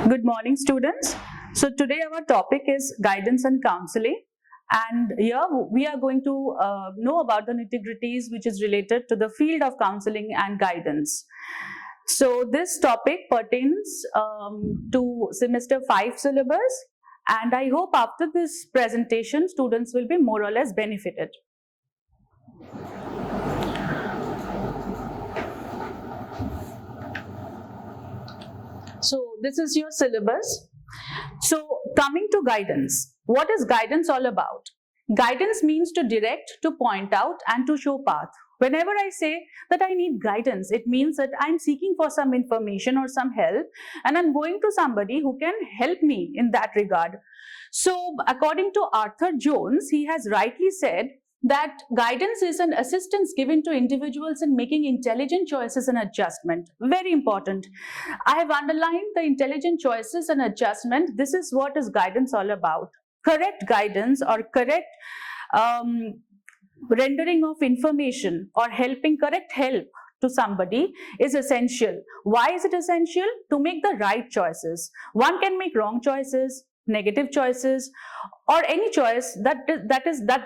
Good morning, students. So today our topic is guidance and counseling, and here we are going to know about the nitty-gritties which is related to the field of counseling and guidance. So this topic pertains to semester 5 syllabus, and I hope after this presentation students will be more or less benefited. So this is your syllabus. So coming to guidance, what is guidance all about? Guidance means to direct, to point out and to show path. Whenever I say that I need guidance, it means that I'm seeking for some information or some help and I'm going to somebody who can help me in that regard. So according to Arthur Jones, he has rightly said that guidance is an assistance given to individuals in making intelligent choices and adjustment. Very important. I have underlined the intelligent choices and adjustment. This is what is guidance all about. Correct guidance or correct rendering of information or correct help to somebody is essential. Why is it essential? To make the right choices. One can make wrong choices, negative choices, or any choice that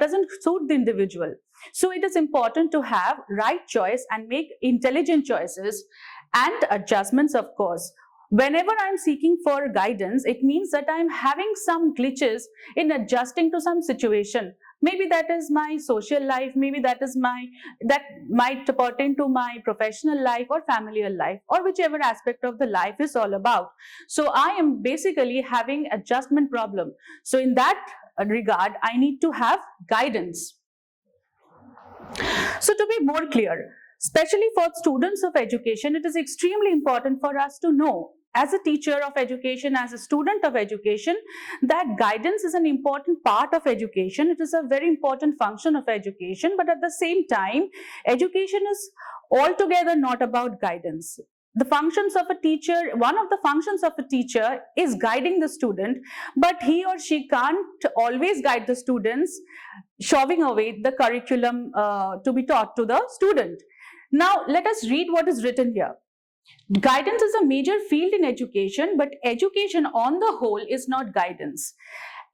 doesn't suit the individual. So it is important to have right choice and make intelligent choices and adjustments, of course. Whenever I'm seeking for guidance, it means that I'm having some glitches in adjusting to some situation. Maybe that is my social life, maybe that might pertain to my professional life or familial life, or whichever aspect of the life is all about. So I am basically having adjustment problem. So in that regard, I need to have guidance. So to be more clear, especially for students of education, it is extremely important for us to know, as a teacher of education, as a student of education, that guidance is an important part of education. It is a very important function of education, but at the same time, education is altogether not about guidance. The functions of a teacher, one of the functions of a teacher is guiding the student, but he or she can't always guide the students, shoving away the curriculum to be taught to the student. Now, let us read what is written here. Guidance is a major field in education, but education on the whole is not guidance.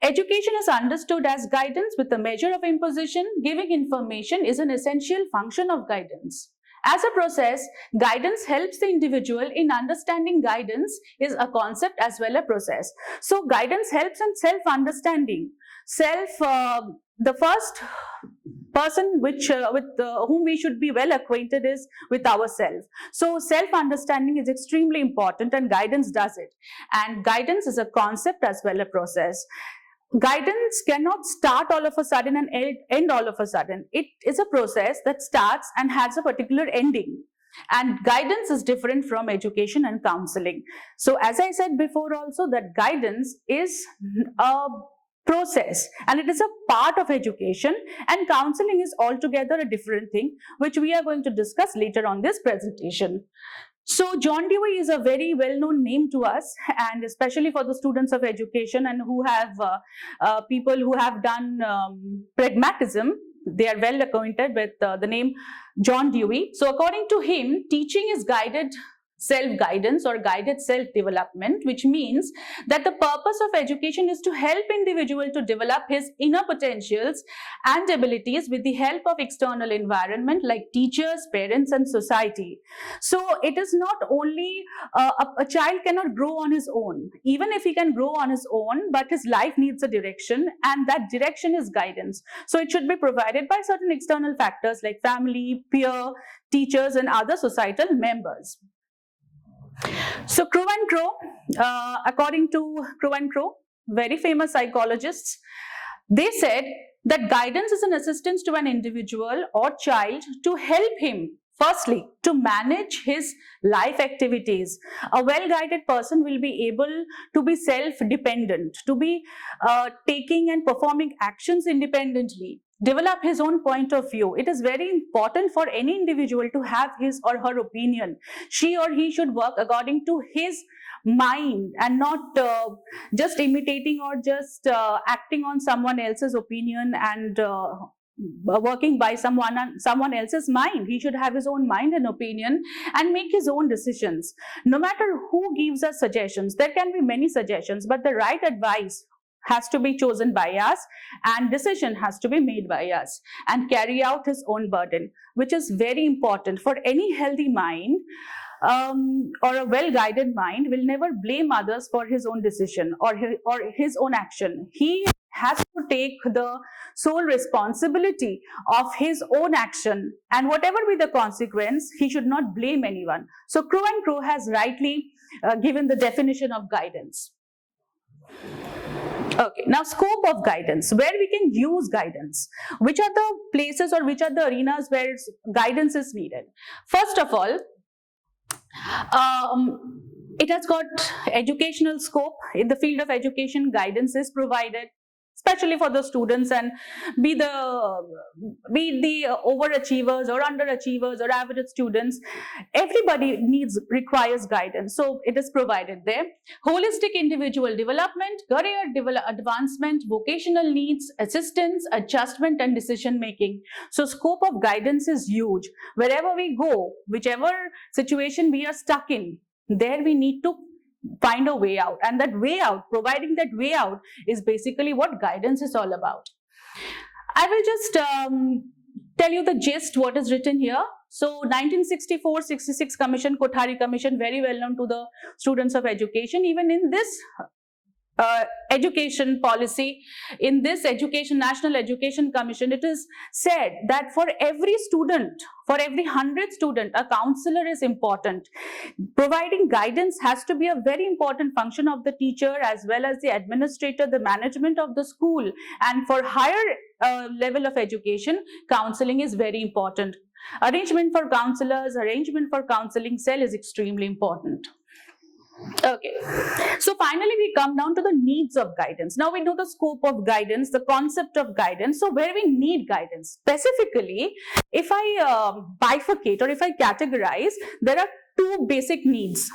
Education is understood as guidance with a measure of imposition. Giving information is an essential function of guidance. As a process, guidance helps the individual in understanding. Guidance is a concept as well as a process. So guidance helps in self-understanding. The first person with whom we should be well acquainted is with ourselves. So self-understanding is extremely important and guidance does it. And guidance is a concept as well as a process. Guidance cannot start all of a sudden and end all of a sudden. It is a process that starts and has a particular ending. And guidance is different from education and counseling. So as I said before also, that guidance is a process and it is a part of education, and counseling is altogether a different thing, which we are going to discuss later on this presentation. So John Dewey is a very well-known name to us, and especially for the students of education and who have people who have done pragmatism, they are well acquainted with the name John Dewey. So according to him, teaching is guided self-guidance or guided self-development, which means that the purpose of education is to help individual to develop his inner potentials and abilities with the help of external environment like teachers, parents and society. So it is not only a child cannot grow on his own, even if he can grow on his own, but his life needs a direction, and that direction is guidance. So it should be provided by certain external factors like family, peer, teachers and other societal members. So Crow and Crow, according to Crow and Crow, very famous psychologists, they said that guidance is an assistance to an individual or child to help him, firstly, to manage his life activities. A well-guided person will be able to be self-dependent, to be taking and performing actions independently, develop his own point of view. It is very important for any individual to have his or her opinion. She or he should work according to his mind and not just imitating or just acting on someone else's opinion and working by someone else's mind. He should have his own mind and opinion and make his own decisions. No matter who gives us suggestions, there can be many suggestions, but the right advice has to be chosen by us, and decision has to be made by us, and carry out his own burden, which is very important. For any healthy mind or a well-guided mind will never blame others for his own decision or his own action. He has to take the sole responsibility of his own action, and whatever be the consequence, he should not blame anyone. So Crow and Crow has rightly given the definition of guidance. Okay, now scope of guidance, where we can use guidance. Which are the places or which are the arenas where guidance is needed? First of all, it has got educational scope. In the field of education, guidance is provided, especially for the students, and be the overachievers or underachievers or average students. Everybody requires guidance, so it is provided there. Holistic individual development, career advancement, vocational needs, assistance, adjustment, and decision making. So scope of guidance is huge. Wherever we go, whichever situation we are stuck in, there we need to find a way out, and that way out, providing that way out, is basically what guidance is all about. I will just tell you the gist, what is written here. So 1964-66 Commission, Chowdhury Commission, very well known to the students of education. Even in this education policy, in this National Education Commission, it is said that for every student, for every 100 students, a counselor is important. Providing guidance has to be a very important function of the teacher as well as the administrator, the management of the school. And for higher level of education, counseling is very important. Arrangement for counselors, arrangement for counseling cell is extremely important. Okay, so finally we come down to the needs of guidance. Now we know the scope of guidance, the concept of guidance. So where we need guidance, specifically, if I bifurcate or if I categorize, there are two basic needs.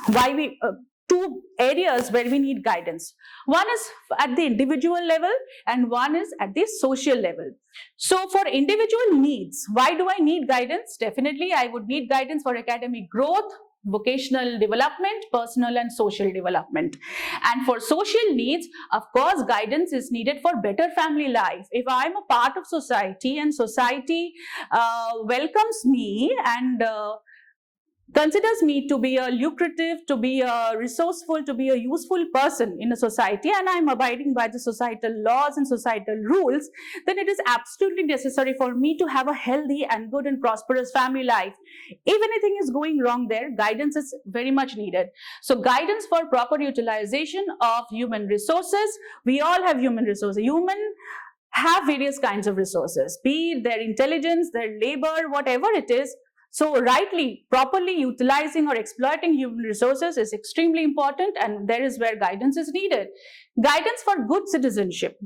Two areas where we need guidance. One is at the individual level and one is at the social level. So for individual needs, why do I need guidance? Definitely I would need guidance for academic growth, vocational development, personal and social development. And for social needs, of course, guidance is needed for better family life. If I am a part of society and society welcomes me and considers me to be a lucrative, to be a resourceful, to be a useful person in a society, and I am abiding by the societal laws and societal rules, then it is absolutely necessary for me to have a healthy and good and prosperous family life. If anything is going wrong there, guidance is very much needed. So guidance for proper utilization of human resources. We all have human resources. Human have various kinds of resources, be it their intelligence, their labor, whatever it is. So rightly, properly utilizing or exploiting human resources is extremely important, and there is where guidance is needed. Guidance for good citizenship,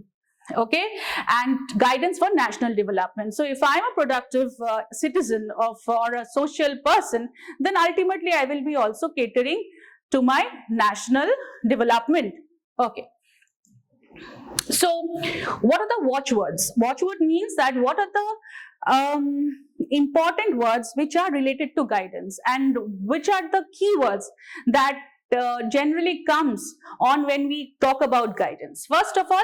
okay, and guidance for national development. So if I'm a productive citizen or a social person, then ultimately I will be also catering to my national development. Okay. So what are the watchwords? Watchword means that what are the important words which are related to guidance, and which are the keywords that generally comes on when we talk about guidance. First of all,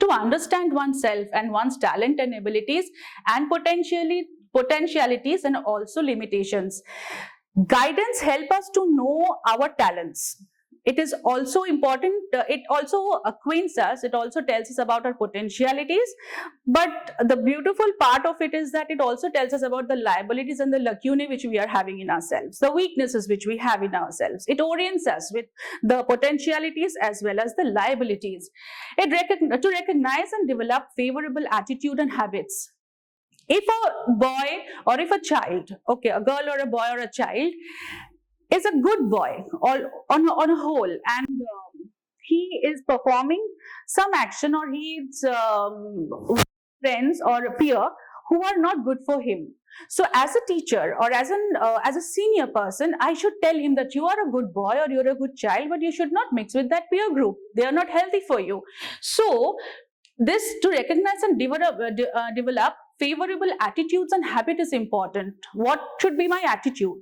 to understand oneself and one's talent and abilities and potentialities and also limitations. Guidance helps us to know our talents. It is also important, it also acquaints us, it also tells us about our potentialities, but the beautiful part of it is that it also tells us about the liabilities and the lacunae which we are having in ourselves, the weaknesses which we have in ourselves. It orients us with the potentialities as well as the liabilities. To recognize and develop favorable attitude and habits. If a boy or if a child, okay, a girl or a boy or a child, is a good boy or on a whole, and he is performing some action, or he's friends or a peer who are not good for him. So as a teacher or as a senior person, I should tell him that you are a good boy or you're a good child, but you should not mix with that peer group. They are not healthy for you. So this, to recognize and develop favorable attitudes and habit is important. What should be my attitude?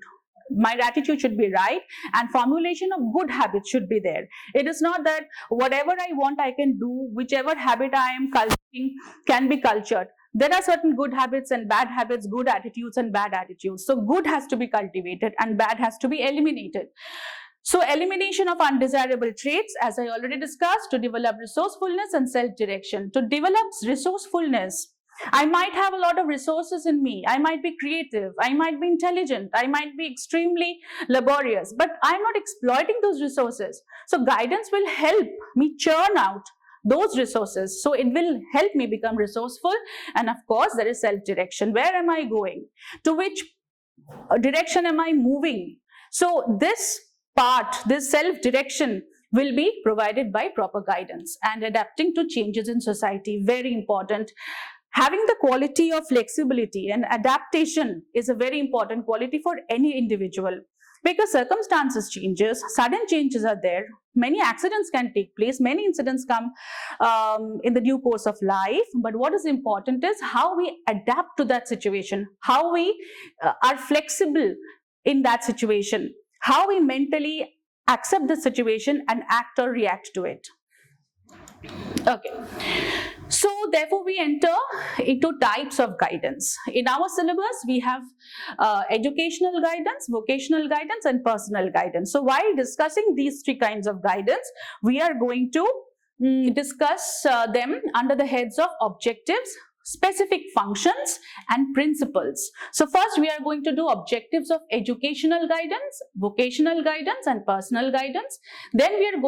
My attitude should be right, and formulation of good habits should be there. It is not that whatever I want I can do, whichever habit I am cultivating can be cultured. There are certain good habits and bad habits, good attitudes and bad attitudes. So good has to be cultivated and bad has to be eliminated. So elimination of undesirable traits, as I already discussed, to develop resourcefulness and self-direction. To develop resourcefulness, I might have a lot of resources in me. I might be creative. I might be intelligent. I might be extremely laborious, but I'm not exploiting those resources. So guidance will help me churn out those resources. So it will help me become resourceful. And of course, there is self-direction. Where am I going? To which direction am I moving? So this part, this self-direction will be provided by proper guidance. And adapting to changes in society, very important. Having the quality of flexibility and adaptation is a very important quality for any individual, because circumstances changes, sudden changes are there, many accidents can take place, many incidents come in the due course of life. But what is important is how we adapt to that situation, how we are flexible in that situation, how we mentally accept the situation and act or react to it. Okay. So therefore we enter into types of guidance. In our syllabus, we have educational guidance, vocational guidance and personal guidance. So while discussing these three kinds of guidance, we are going to discuss them under the heads of objectives, specific functions and principles. So first we are going to do objectives of educational guidance, vocational guidance and personal guidance. Then we will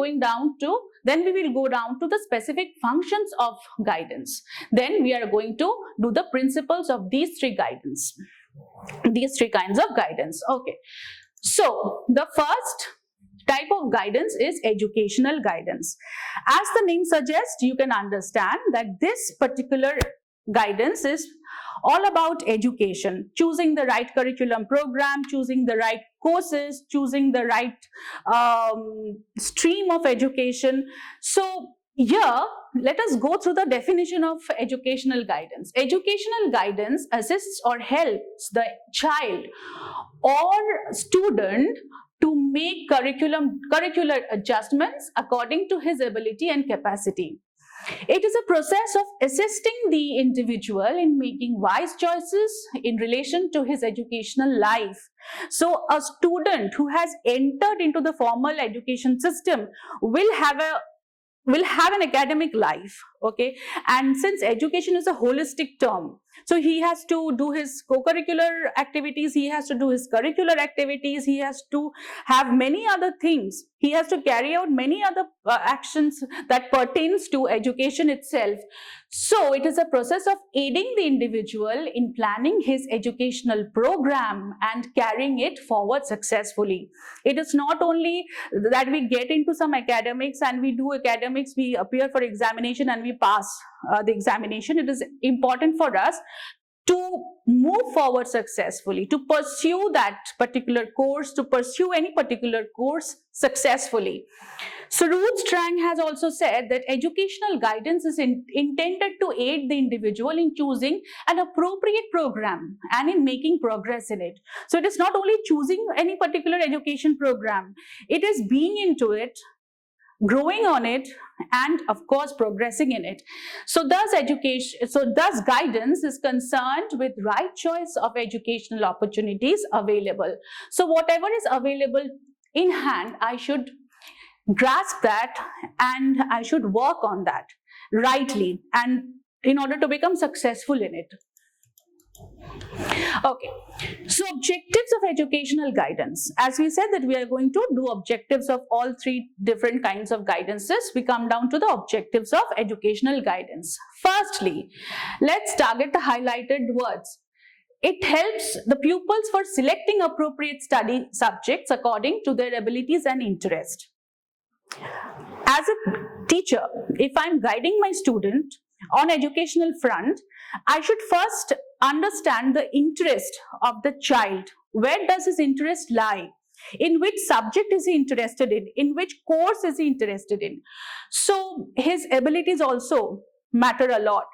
go down to the specific functions of guidance. Then we are going to do the principles of these three kinds of guidance. Okay. So the first type of guidance is educational guidance. As the name suggests, you can understand that this particular guidance is all about education, choosing the right curriculum program, choosing the right courses, choosing the right stream of education. So here, let us go through the definition of educational guidance. Educational guidance assists or helps the child or student to make curricular adjustments according to his ability and capacity. It is a process of assisting the individual in making wise choices in relation to his educational life. So a student who has entered into the formal education system will have an academic life, okay? And since education is a holistic term, so he has to do his co-curricular activities, he has to do his curricular activities, he has to have many other things, he has to carry out many other actions that pertains to education itself. So it is a process of aiding the individual in planning his educational program and carrying it forward successfully. It is not only that we get into some academics and we do academics, we appear for examination and we pass the examination. It is important for us to move forward successfully, to pursue that particular course, to pursue any particular course successfully. So Ruth Strang has also said that educational guidance is intended to aid the individual in choosing an appropriate program and in making progress in it. So it is not only choosing any particular education program, it is being into it, growing on it, and of course progressing in it. So thus guidance is concerned with right choice of educational opportunities available. So whatever is available in hand, I should grasp that and I should work on that rightly, and in order to become successful in it. Okay, so objectives of educational guidance. As we said that we are going to do objectives of all three different kinds of guidances, we come down to the objectives of educational guidance. Firstly, let's target the highlighted words. It helps the pupils for selecting appropriate study subjects according to their abilities and interest. As a teacher, if I'm guiding my student on educational front, I should first understand the interest of the child. Where does his interest lie? In which subject is he interested in which course is he interested in? So his abilities also matter a lot.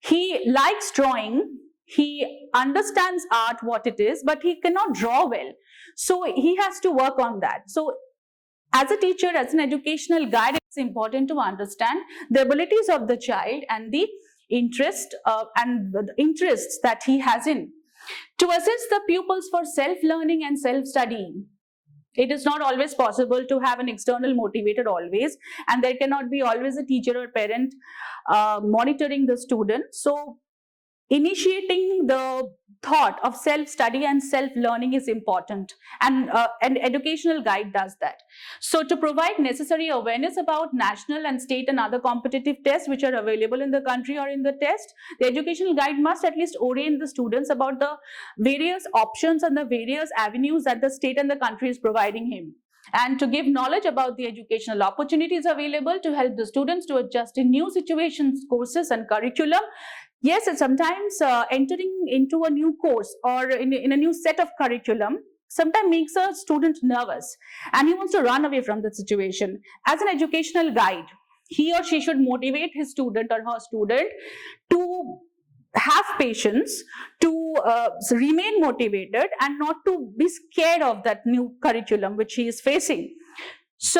He likes drawing, he understands art, what it is, but he cannot draw well. So he has to work on that. So as a teacher, as an educational guide, it's important to understand the abilities of the child and the interests that he has in. To assist the pupils for self-learning and self-studying, it is not always possible to have an external motivator always, and there cannot be always a teacher or parent monitoring the student. So initiating the thought of self-study and self-learning is important, and an educational guide does that. So to provide necessary awareness about national and state and other competitive tests which are available in the country or in the test, the educational guide must at least orient the students about the various options and the various avenues that the state and the country is providing him, and to give knowledge about the educational opportunities available to help the students to adjust in new situations, courses and curriculum. Yes, and sometimes entering into a new course or in a new set of curriculum sometimes makes a student nervous and he wants to run away from the situation. As an educational guide, he or she should motivate his student or her student to have patience, to remain motivated and not to be scared of that new curriculum which he is facing. So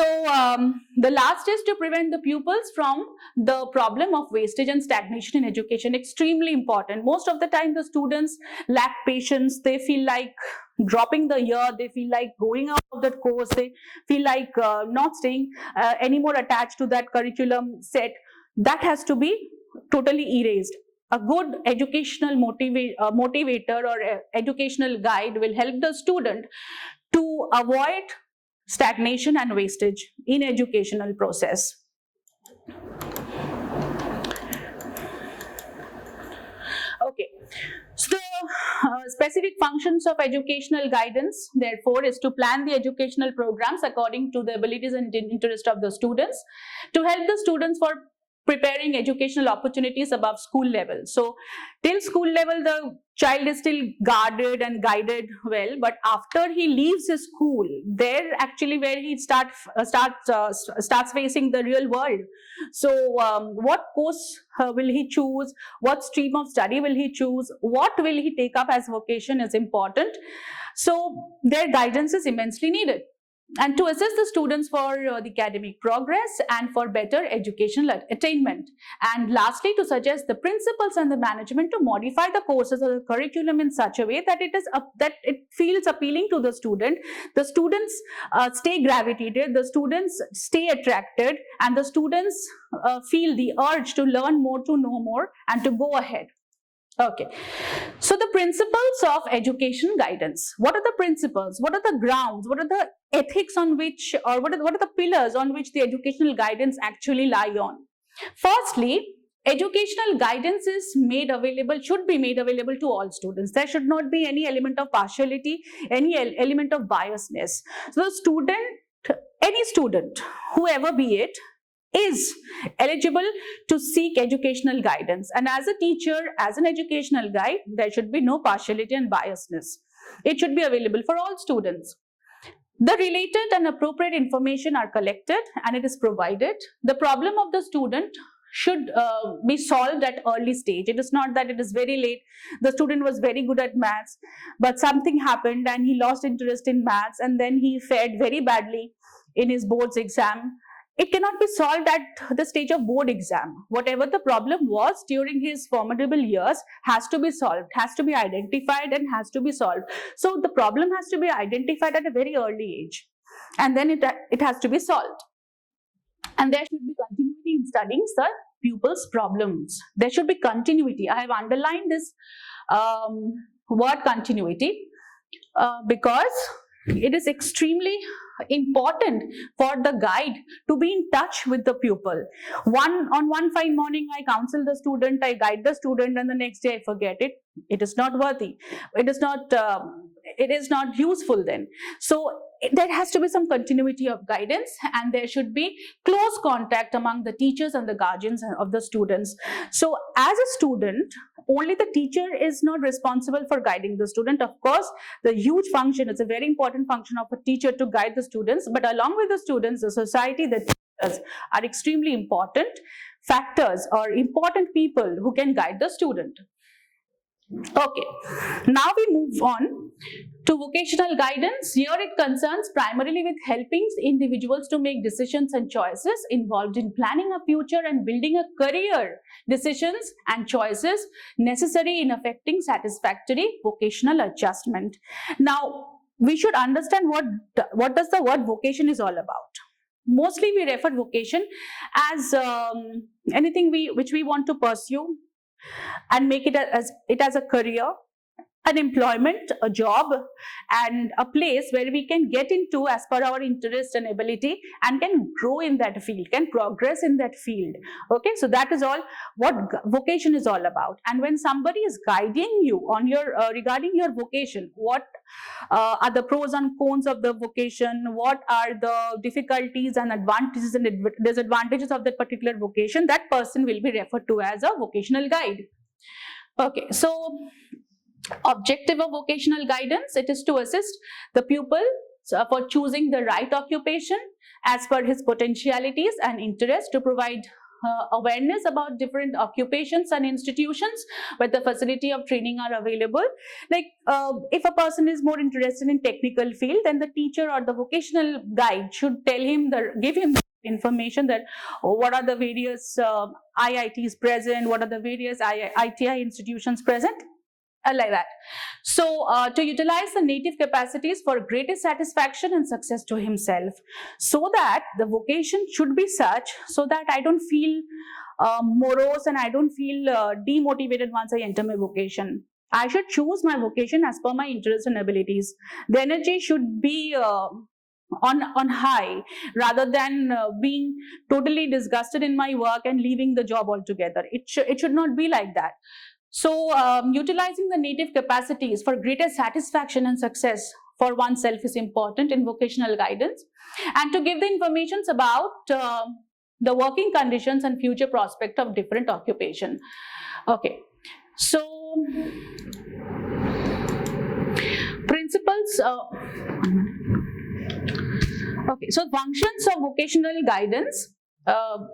the last is to prevent the pupils from the problem of wastage and stagnation in education. Extremely important. Most of the time the students lack patience. They feel like dropping the year. They feel like going out of that course. They feel like not staying anymore attached to that curriculum set. That has to be totally erased. A good educational motivator or educational guide will help the student to avoid stagnation and wastage in educational process. Okay, so specific functions of educational guidance therefore is to plan the educational programs according to the abilities and interest of the students, to help the students for preparing educational opportunities above school level. So till school level the child is still guarded and guided well, but after he leaves his school, there actually where he starts facing the real world. So what course will he choose, what stream of study will he choose, what will he take up as vocation is important. So their guidance is immensely needed, and to assist the students for the academic progress and for better educational attainment. And lastly, to suggest the principals and the management to modify the courses or the curriculum in such a way that it feels appealing to the student. The students stay gravitated, the students stay attracted, and the students feel the urge to learn more, to know more, and to go ahead. Okay, so the principles of education guidance. What are the principles? What are the grounds? What are the ethics on which, or what are the pillars on which the educational guidance actually lie on? Firstly, educational guidance is should be made available to all students. There should not be any element of partiality, any element of biasness. So any student, whoever be it, is eligible to seek educational guidance, and as a teacher, as an educational guide, there should be no partiality and biasness. It should be available for all students. The related and appropriate information are collected and it is provided. The problem of the student should be solved at early stage. It is not that it is very late. The student was very good at maths, but something happened and he lost interest in maths, and then he fared very badly in his board's exam. It cannot be solved at the stage of board exam. Whatever the problem was during his formidable years has to be solved, has to be identified and has to be solved. So the problem has to be identified at a very early age, and then it has to be solved. And there should be continuity in studying the pupils' problems. There should be continuity. I have underlined this word continuity because it is extremely important for the guide to be in touch with the pupil. On one fine morning, I counsel the student, I guide the student, and the next day I forget it. It is not worthy. It is not useful then. So there has to be some continuity of guidance, and there should be close contact among the teachers and the guardians of the students. So as a student, only the teacher is not responsible for guiding the student. Of course, the huge function, it's a very important function of a teacher to guide the students, but along with the students, the society, the teachers are extremely important factors or important people who can guide the student. Okay, now we move on to vocational guidance. Here it concerns primarily with helping individuals to make decisions and choices involved in planning a future and building a career. Decisions and choices necessary in effecting satisfactory vocational adjustment. Now, we should understand what does the word vocation is all about. Mostly we refer vocation as anything which we want to pursue and make it as a career, an employment, a job, and a place where we can get into as per our interest and ability and can grow in that field, can progress in that field. Okay, so that is all what vocation is all about. And when somebody is guiding you on your regarding your vocation, what are the pros and cons of the vocation, what are the difficulties and advantages and disadvantages of that particular vocation, that person will be referred to as a vocational guide. Okay, so objective of vocational guidance, it is to assist the pupil for choosing the right occupation as per his potentialities and interests, to provide awareness about different occupations and institutions where the facility of training are available. Like if a person is more interested in technical field, then the teacher or the vocational guide should tell him, give him information that what are the various IITs present, what are the various ITI institutions present, like that. So to utilize the native capacities for greater satisfaction and success to himself, so that the vocation should be such so that I don't feel morose and I don't feel demotivated once I enter my vocation. I should choose my vocation as per my interests and abilities. The energy should be on high, rather than being totally disgusted in my work and leaving the job altogether. It should not be like that. So utilizing the native capacities for greater satisfaction and success for oneself is important in vocational guidance, and to give the informations about the working conditions and future prospect of different occupation. Okay, so principles. Okay, so functions of vocational guidance.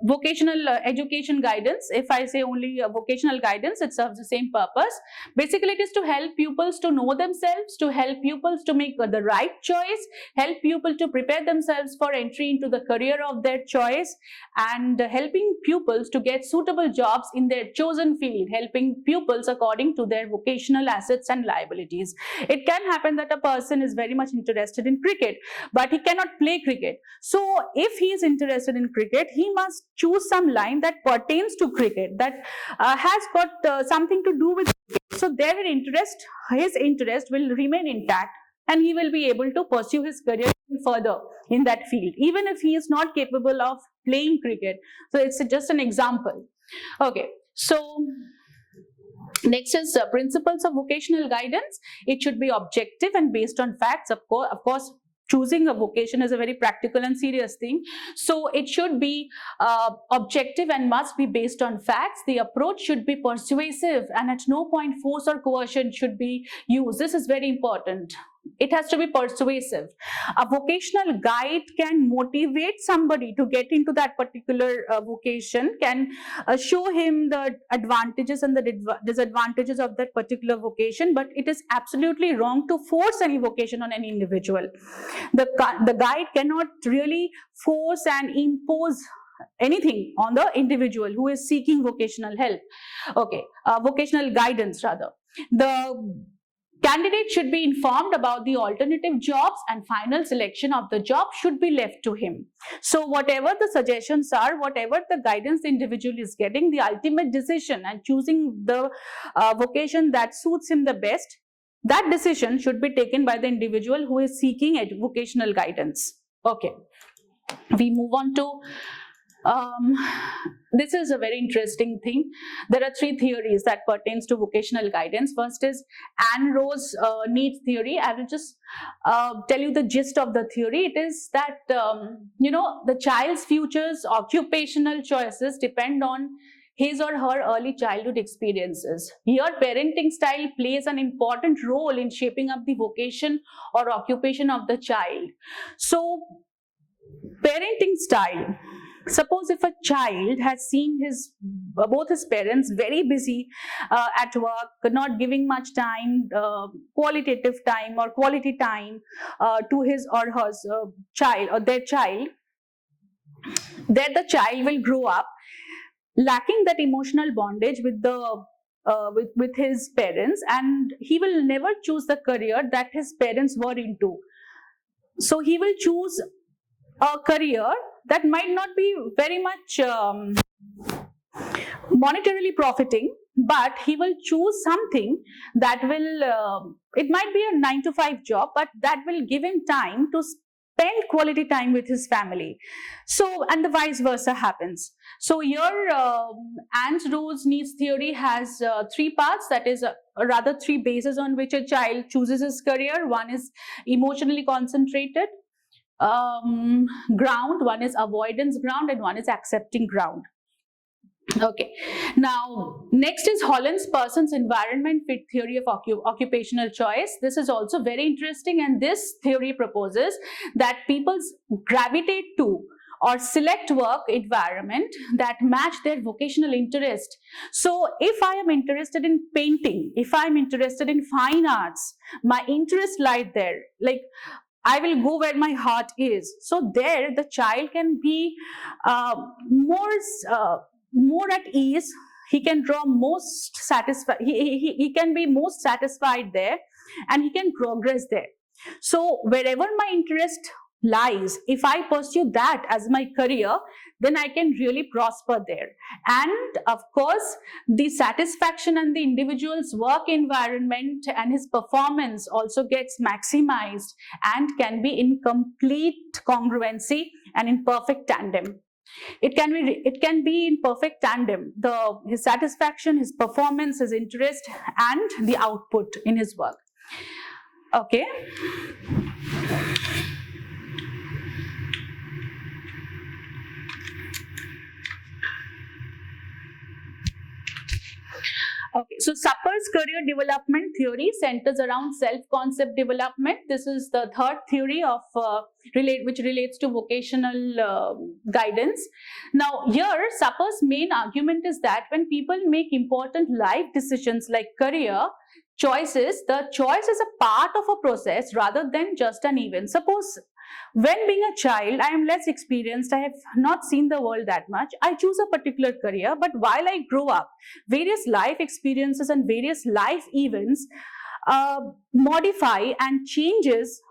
Vocational education guidance, if I say only vocational guidance, it serves the same purpose. Basically, it is to help pupils to know themselves, to help pupils to make the right choice, help people to prepare themselves for entry into the career of their choice, and helping pupils to get suitable jobs in their chosen field, helping pupils according to their vocational assets and liabilities. It can happen that a person is very much interested in cricket, but he cannot play cricket. So if he is interested in cricket, he must choose some line that pertains to cricket, that has got something to do with cricket. So his interest will remain intact, and he will be able to pursue his career further in that field, even if he is not capable of playing cricket. So it's just an example. Okay, so next is principles of vocational guidance. It should be objective and based on facts. Of course, choosing a vocation is a very practical and serious thing. So it should be objective and must be based on facts. The approach should be persuasive, and at no point force or coercion should be used. This is very important. It has to be persuasive. A vocational guide can motivate somebody to get into that particular vocation, can show him the advantages and the disadvantages of that particular vocation, but it is absolutely wrong to force any vocation on any individual. The guide cannot really force and impose anything on the individual who is seeking vocational help. Okay, vocational guidance rather. The candidate should be informed about the alternative jobs, and final selection of the job should be left to him. So whatever the suggestions are, whatever the guidance the individual is getting, the ultimate decision and choosing the vocation that suits him the best, that decision should be taken by the individual who is seeking vocational guidance. Okay, we move on to this is a very interesting thing. There are three theories that pertains to vocational guidance. First is Anne Rose needs theory. I will just tell you the gist of the theory. It is that the child's future's occupational choices depend on his or her early childhood experiences. Here, parenting style plays an important role in shaping up the vocation or occupation of the child. So, parenting style. Suppose if a child has seen both his parents very busy at work, not giving much time, qualitative time or quality time to his or her child or their child, then the child will grow up lacking that emotional bondage with with his parents, and he will never choose the career that his parents were into. So he will choose a career that might not be very much monetarily profiting, but he will choose something that will, it might be a 9 to 5 job, but that will give him time to spend quality time with his family. So, and the vice versa happens. So your Ants-Rose needs theory has 3 parts, that is rather 3 bases on which a child chooses his career. One is emotionally concentrated ground, one is avoidance ground, and one is accepting ground. Okay, now next is Holland's person's environment fit theory of occupational choice. This is also very interesting, and this theory proposes that people gravitate to or select work environment that match their vocational interest. So if I am interested in painting, if I am interested in fine arts, my interest lies there. Like, I will go where my heart is. So there the child can be more at ease. He can draw most satisfied, he can be most satisfied there, and he can progress there. So wherever my interest lies, if I pursue that as my career, then I can really prosper there. And of course, the satisfaction and the individual's work environment and his performance also gets maximized and can be in complete congruency and in perfect tandem. It can be in perfect tandem, his satisfaction, his performance, his interest, and the output in his work. Okay. Okay, so Supper's career development theory centers around self-concept development. This is the third theory of which relates to vocational guidance. Now, here Supper's main argument is that when people make important life decisions like career choices, the choice is a part of a process rather than just an event. Suppose when being a child, I am less experienced, I have not seen the world that much, I choose a particular career, but while I grow up, various life experiences and various life events modify and changes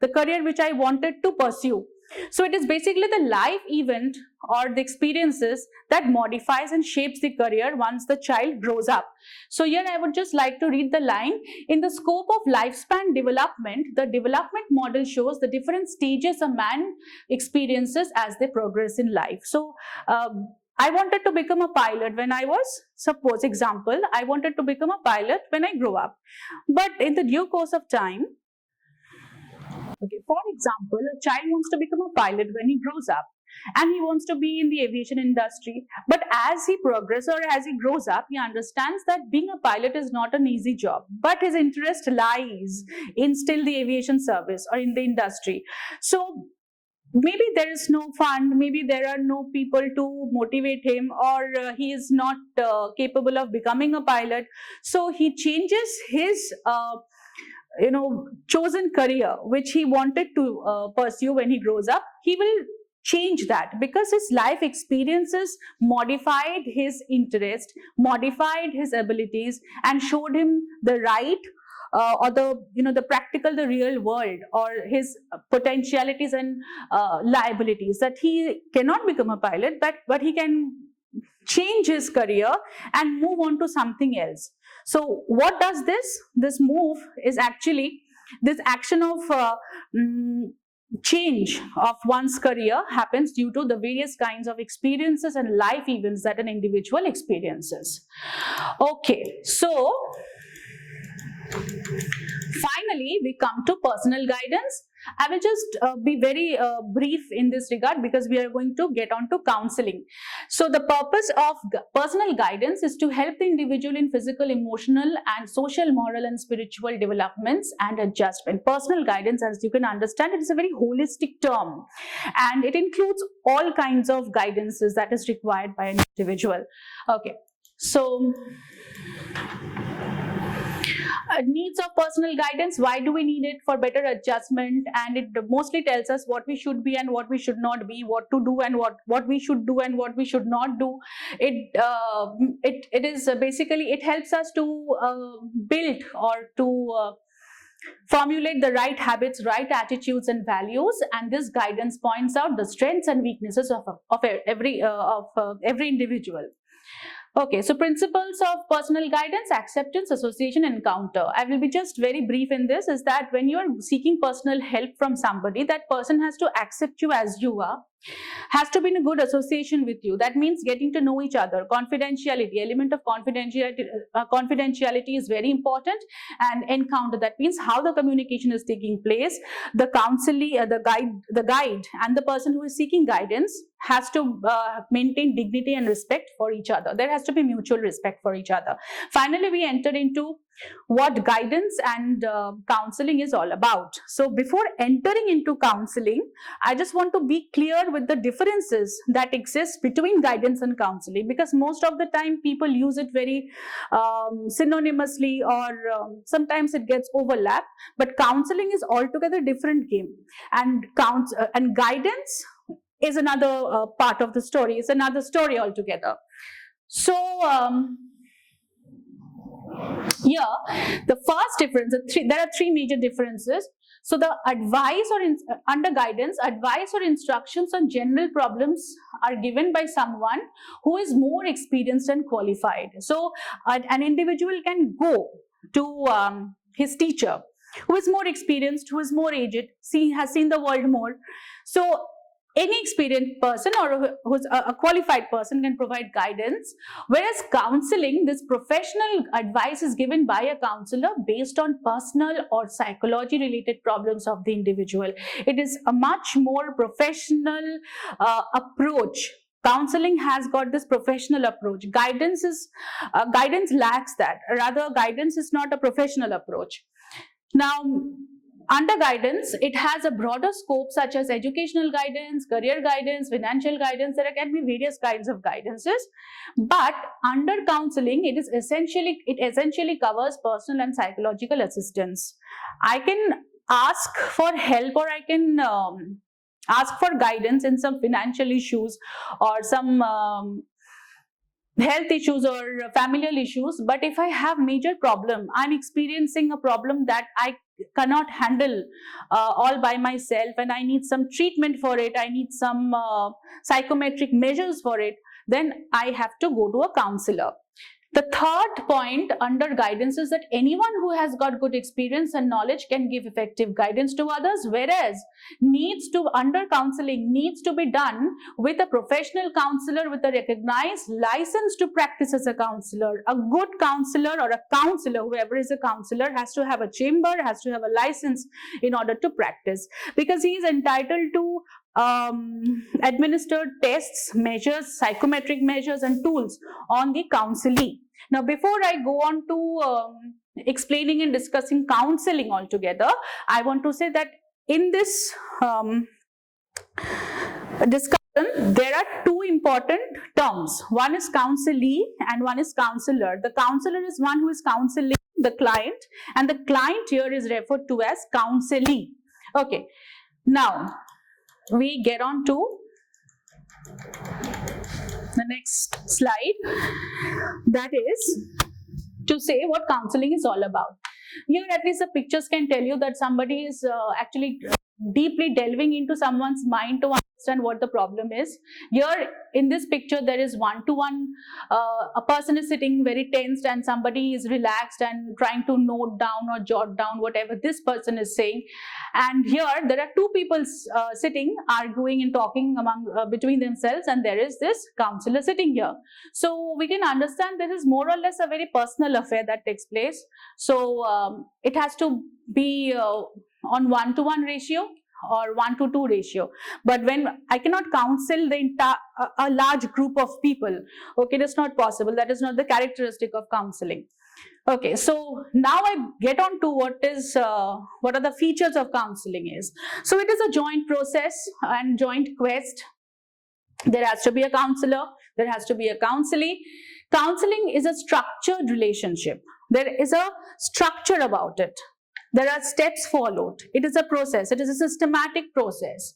the career which I wanted to pursue. So it is basically the life event or the experiences that modifies and shapes the career once the child grows up. So here I would just like to read the line. In the scope of lifespan development, the development model shows the different stages a man experiences as they progress in life. So I wanted to become a pilot when I was, suppose example, I wanted to become a pilot when I grow up. But in the due course of time, okay, for example, a child wants to become a pilot when he grows up and he wants to be in the aviation industry. But as he progresses or as he grows up, he understands that being a pilot is not an easy job, but his interest lies in still the aviation service or in the industry. So maybe there is no fund, maybe there are no people to motivate him, or he is not capable of becoming a pilot. So he changes his chosen career which he wanted to pursue when he grows up. He will change that because his life experiences modified his interest, modified his abilities, and showed him the right or the practical, the real world, or his potentialities and liabilities, that he cannot become a pilot, but he can change his career and move on to something else. So what does this move is actually this action of change of one's career happens due to the various kinds of experiences and life events that an individual experiences. Okay, so finally we come to personal guidance. I will just be very brief in this regard because we are going to get on to counseling. So the purpose of personal guidance is to help the individual in physical, emotional and social, moral and spiritual developments and adjustment. Personal guidance, as you can understand, it is a very holistic term and it includes all kinds of guidances that is required by an individual. Okay, so needs of personal guidance. Why do we need it? For better adjustment, and it mostly tells us what we should be and what we should not be, what to do and what we should do and what we should not do. It is basically, it helps us to build or to formulate the right habits, right attitudes and values, and this guidance points out the strengths and weaknesses of every individual. Okay, so principles of personal guidance: acceptance, association, encounter. I will be just very brief in this, is that when you are seeking personal help from somebody, that person has to accept you as you are, has to be in a good association with you. That means getting to know each other. Confidentiality, element of confidentiality is very important. And encounter, that means how the communication is taking place. The counselee, the guide and the person who is seeking guidance has to maintain dignity and respect for each other. There has to be mutual respect for each other. Finally, we enter into what guidance and counseling is all about. So before entering into counseling, I just want to be clear with the differences that exist between guidance and counseling, because most of the time people use it very synonymously, or sometimes it gets overlapped. But counseling is altogether different game, and guidance is another part of the story. It's another story altogether. So here, the first difference, there are three major differences. So the advice or under guidance, advice or instructions on general problems are given by someone who is more experienced and qualified. So an individual can go to his teacher who is more experienced, who is more aged, has seen the world more. So any experienced person or who's a qualified person can provide guidance, whereas counseling, this professional advice is given by a counselor based on personal or psychology related problems of the individual. It is a much more professional approach. Counseling has got this professional approach. Guidance lacks that. Rather, guidance is not a professional approach. Now, under guidance, it has a broader scope such as educational guidance, career guidance, financial guidance. There can be various kinds of guidances. But under counseling, it essentially covers personal and psychological assistance. I can ask for help, or I can ask for guidance in some financial issues or some health issues or familial issues. But if I have major problem, I'm experiencing a problem that I cannot handle all by myself, and I need some treatment for it, I need some psychometric measures for it, then I have to go to a counselor. The third point under guidance is that anyone who has got good experience and knowledge can give effective guidance to others, whereas under counseling needs to be done with a professional counselor with a recognized license to practice as a counselor. A good counselor or a counselor, whoever is a counselor, has to have a chamber, has to have a license in order to practice, because he is entitled to administered tests, measures, psychometric measures and tools on the counselee. Now, before I go on to explaining and discussing counseling altogether, I want to say that in this discussion, there are two important terms. One is counselee and one is counselor. The counselor is one who is counseling the client, and the client here is referred to as counselee. Okay. Now, we get on to the next slide, that is to say what counseling is all about. Here, at least the pictures can tell you that somebody is actually deeply delving into someone's mind to understand what the problem is. Here in this picture, there is one-to-one. A person is sitting very tensed and somebody is relaxed and trying to note down or jot down whatever this person is saying. And here there are two people sitting, arguing and talking between themselves, and there is this counselor sitting here. So we can understand this is more or less a very personal affair that takes place. So it has to be on 1:1 ratio or 1:2 ratio. But when I cannot counsel the entire a large group of people, okay, that's not possible. That is not the characteristic of counseling. Okay, so now I get on to what are the features of counseling is. So it is a joint process and joint quest. There has to be a counselor, there has to be a counselee. Counseling is a structured relationship. There is a structure about it. There are steps followed. It is a process. It is a systematic process.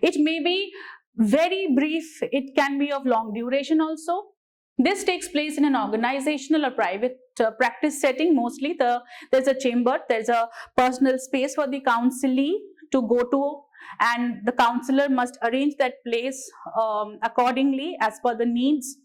It may be very brief. It can be of long duration also. This takes place in an organizational or private practice setting. Mostly there's a chamber, there's a personal space for the counselee to go to, and the counselor must arrange that place accordingly as per the needs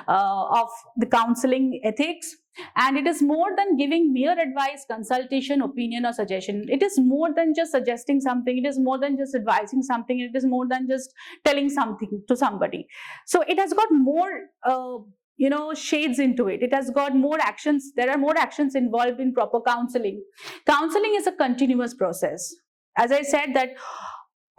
of the counseling ethics. And it is more than giving mere advice, consultation, opinion or suggestion. It is more than just suggesting something. It is more than just advising something. It is more than just telling something to somebody. So it has got more shades into it. It has got more actions. There are more actions involved in proper counseling. Counseling is a continuous process. As I said, that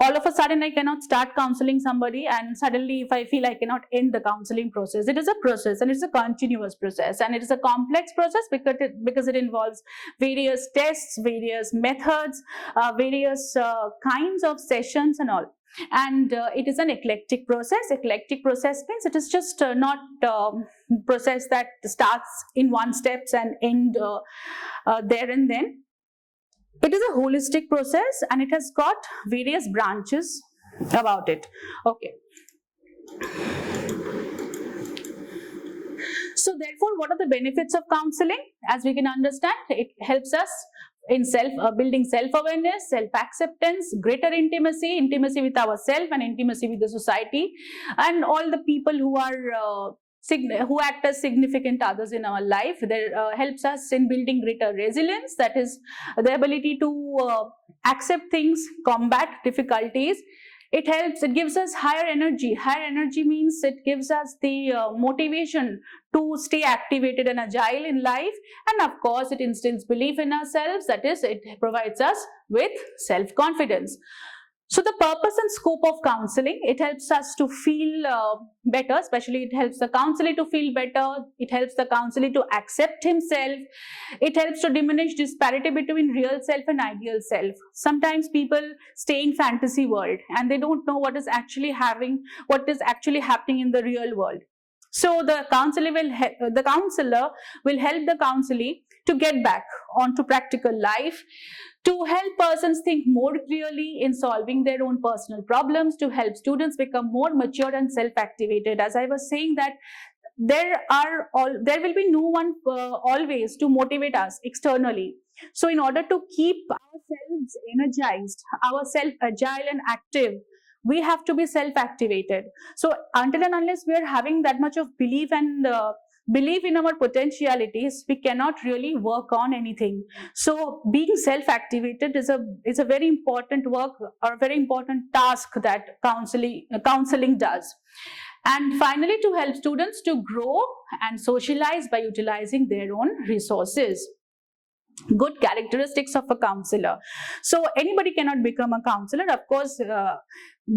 all of a sudden I cannot start counseling somebody and suddenly if I feel I cannot end the counseling process. It is a process and it's a continuous process, and it is a complex process because it involves various tests, various methods, various kinds of sessions and all. And it is an eclectic process. Eclectic process means it is just not process that starts in one steps and end there and then. It is a holistic process and it has got various branches about it. Okay. So therefore, what are the benefits of counseling? As we can understand, it helps us in building self-awareness, self-acceptance, greater intimacy with ourselves and intimacy with the society and all the people who are who act as significant others in our life. That helps us in building greater resilience, that is the ability to accept things, combat difficulties. It gives us higher energy. Higher energy means it gives us the motivation to stay activated and agile in life, and of course it instills belief in ourselves, that is it provides us with self-confidence. So the purpose and scope of counseling, it helps us to feel better, especially it helps the counselor to feel better, it helps the counselor to accept himself, it helps to diminish disparity between real self and ideal self. Sometimes people stay in fantasy world and they don't know what is actually happening in the real world. So the counselor will help the counselee to get back onto practical life, to help persons think more clearly in solving their own personal problems, to help students become more mature and self-activated. As I was saying, that there will be no one always to motivate us externally. So in order to keep ourselves energized, ourselves agile and active, we have to be self-activated. So until and unless we are having that much of belief and belief in our potentialities, we cannot really work on anything. So being self-activated is a very important work or a very important task that counseling does. And finally, to help students to grow and socialize by utilizing their own resources. Good characteristics of a counselor. So anybody cannot become a counselor. Of course,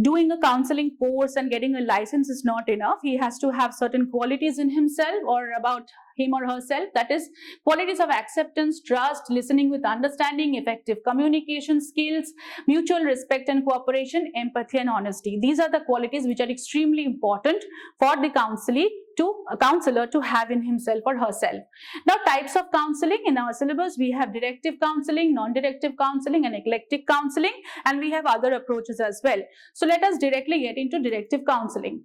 doing a counseling course and getting a license is not enough. He has to have certain qualities in himself or about him or herself, that is qualities of acceptance, trust, listening with understanding, effective communication skills, mutual respect and cooperation, empathy and honesty. These are the qualities which are extremely important for the counselor to have in himself or herself. Now, types of counseling in our syllabus, we have directive counseling, non-directive counseling and eclectic counseling, and we have other approaches as well. So let us directly get into directive counseling.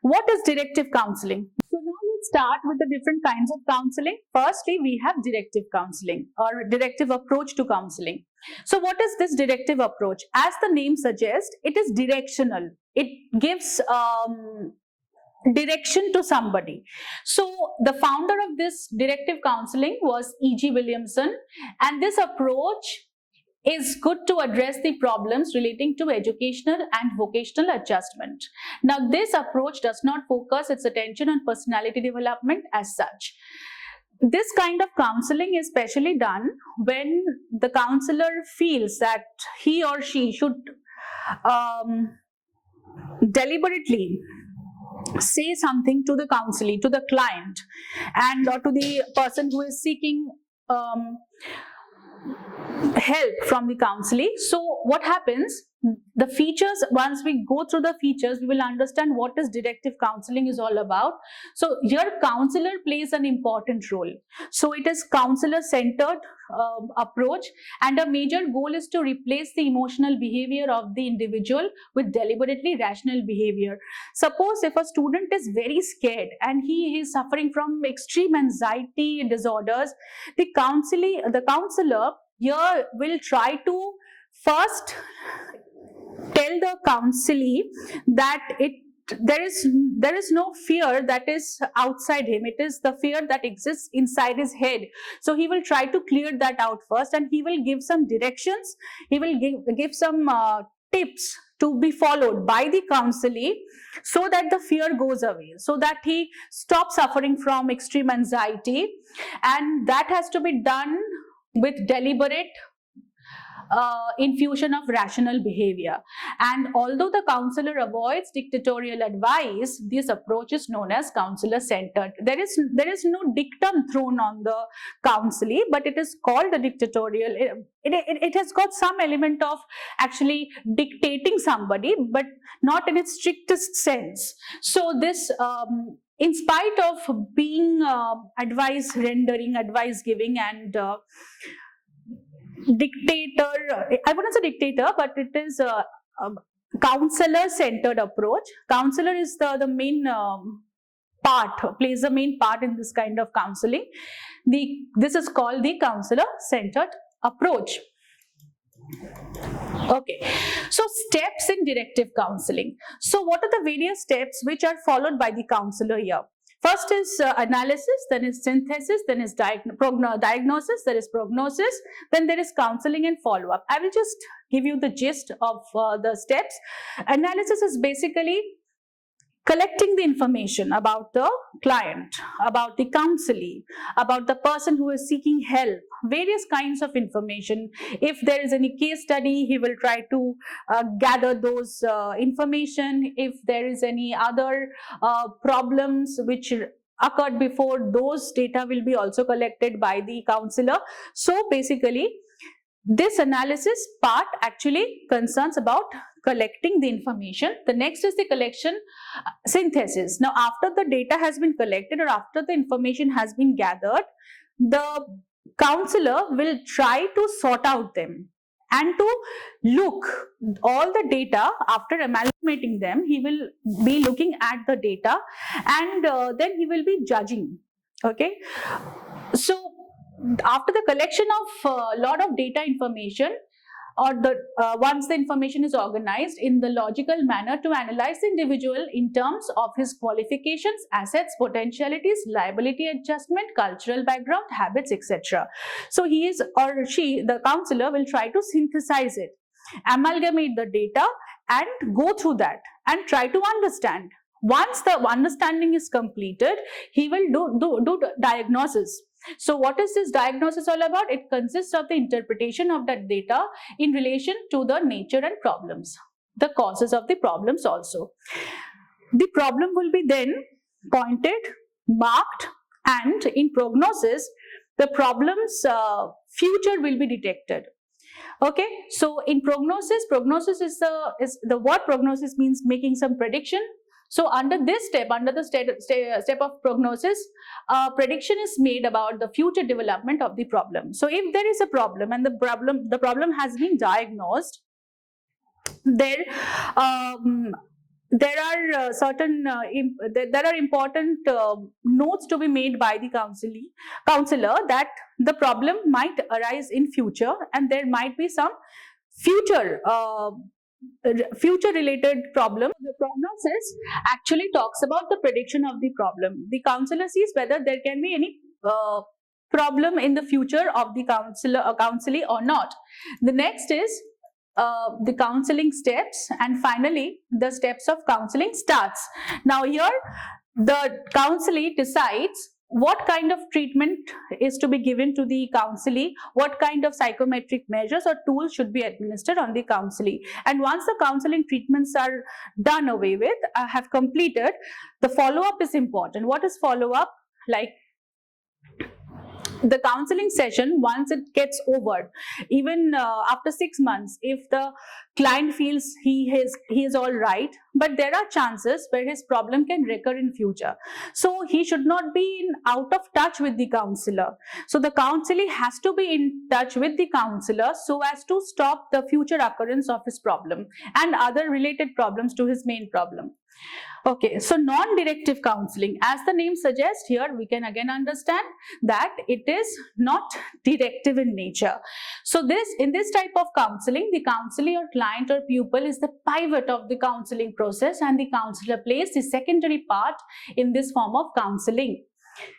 What is directive counseling? So now let's start with the different kinds of counseling. Firstly, we have directive counseling or directive approach to counseling. So what is this directive approach? As the name suggests, it is directional. It gives direction to somebody. So the founder of this directive counseling was E.G. Williamson, and this approach is good to address the problems relating to educational and vocational adjustment. Now, this approach does not focus its attention on personality development as such. This kind of counseling is specially done when the counselor feels that he or she should deliberately say something to the counselee, to the client, and or to the person who is seeking help from the counselee. So what happens, the features, once we go through the features, we will understand what is directive counseling is all about. So your counselor plays an important role. So it is counselor centered approach, and a major goal is to replace the emotional behavior of the individual with deliberately rational behavior. Suppose if a student is very scared and he is suffering from extreme anxiety disorders, the counselor here will try to first tell the counselee that there is no fear that is outside him, it is the fear that exists inside his head. So he will try to clear that out first, and he will give some directions, he will give some tips to be followed by the counselee, so that the fear goes away, so that he stops suffering from extreme anxiety. And that has to be done with deliberate infusion of rational behavior. And although the counselor avoids dictatorial advice, this approach is known as counselor centered. There is no dictum thrown on the counselee, but it is called a dictatorial. It has got some element of actually dictating somebody, but not in its strictest sense. So this in spite of being advice rendering, advice giving, and dictator, I wouldn't say dictator, but it is a counselor centered approach. Counselor is the main plays the main part in this kind of counseling. This is called the counselor centered approach. Okay, so steps in directive counseling. So what are the various steps which are followed by the counselor here? First is analysis, then is synthesis, then is diagnosis, there is prognosis, then there is counseling and follow-up. I will just give you the gist of the steps. Analysis is basically collecting the information about the client, about the counselee, about the person who is seeking help, various kinds of information. If there is any case study, he will try to gather those information. If there is any other problems which occurred before, those data will be also collected by the counselor. So basically, this analysis part actually concerns about collecting the information. The next is the collection synthesis. Now, after the data has been collected or after the information has been gathered, the counselor will try to sort out them and to look all the data. After amalgamating them, he will be looking at the data, and then he will be judging. Okay, so after the collection of a lot of data information, or once the information is organized in the logical manner to analyze the individual in terms of his qualifications, assets, potentialities, liability adjustment, cultural background, habits, etc. So he is or she, the counselor, will try to synthesize it, amalgamate the data, and go through that and try to understand. Once the understanding is completed, he will do diagnosis. So what is this diagnosis all about? It consists of the interpretation of that data in relation to the nature and problems, the causes of the problems also. The problem will be then pointed, marked, and in prognosis, the problem's future will be detected. Okay, so in prognosis is the word prognosis means making some prediction. So under this step, under the step of prognosis, prediction is made about the future development of the problem. So if there is a problem and the problem has been diagnosed, there are certain there are important notes to be made by the counselor that the problem might arise in future, and there might be some future related problem. The prognosis actually talks about the prediction of the problem. The counselor sees whether there can be any problem in the future of the counselee or not. The next is the counseling steps, and finally the steps of counseling starts. Now here the counselee decides what kind of treatment is to be given to the counselee, what kind of psychometric measures or tools should be administered on the counselee. And once the counseling treatments are done away with, have completed, the follow-up is important. What is follow-up? Like the counseling session, once it gets over, even after 6 months, if the client feels he is all right, but there are chances where his problem can recur in future, so he should not be out of touch with the counselor. So the counselee has to be in touch with the counselor so as to stop the future occurrence of his problem and other related problems to his main problem. Okay, so non-directive counseling, as the name suggests, here we can again understand that it is not directive in nature. So in this type of counseling, the counselee or client or pupil is the pivot of the counseling process, and the counselor plays the secondary part in this form of counseling.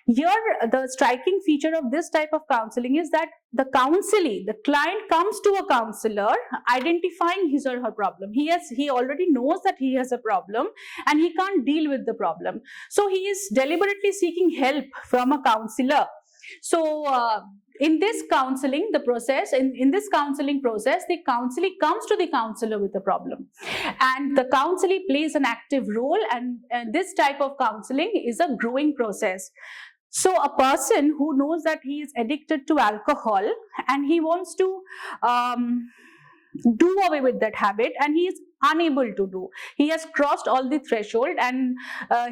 Here, the striking feature of this type of counseling is that the counselee, the client, comes to a counselor identifying his or her problem. He already knows that he has a problem and he can't deal with the problem. So he is deliberately seeking help from a counselor. So in this counseling, the process, in this counseling process, the counselee comes to the counselor with a problem, and the counselee plays an active role, and this type of counseling is a growing process. So a person who knows that he is addicted to alcohol and he wants to do away with that habit, and he is unable to do. He has crossed all the threshold, and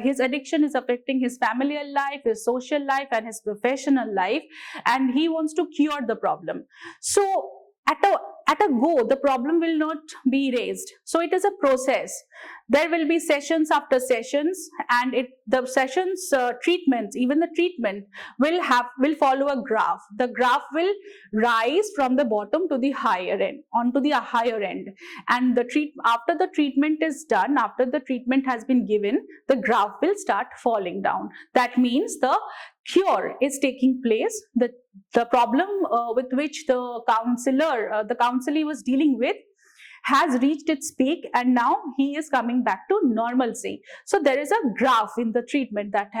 his addiction is affecting his familial life, his social life, and his professional life, and he wants to cure the problem. So at a go, the problem will not be raised. So it is a process. There will be sessions after sessions, and the sessions treatments, even the treatment will follow a graph. The graph will rise from the bottom to the higher end, onto the higher end, and after the treatment is done, after the treatment has been given, the graph will start falling down. That means the cure is taking place. The problem with which the counselee was dealing with has reached its peak, and now he is coming back to normalcy. So there is a graph in the treatment that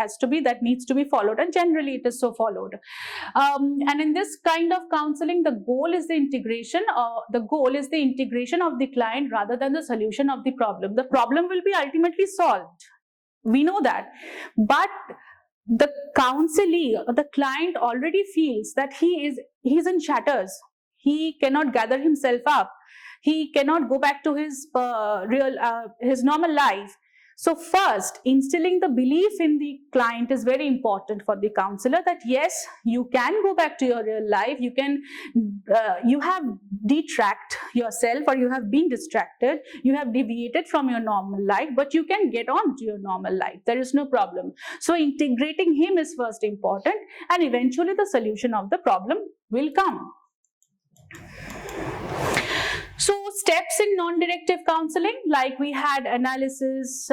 needs to be followed, and generally it is so followed. And in this kind of counseling, the goal is the integration of the client rather than the solution of the problem. The problem will be ultimately solved. We know that, but the counselee or the client already feels that he's in shatters. He cannot gather himself up. He cannot go back to his normal life. So first, instilling the belief in the client is very important for the counselor, that yes, you can go back to your real life. You have detract yourself, or you have been distracted. You have deviated from your normal life, but you can get on to your normal life. There is no problem. So integrating him is first important, and eventually the solution of the problem will come. So steps in non-directive counseling, like we had analysis,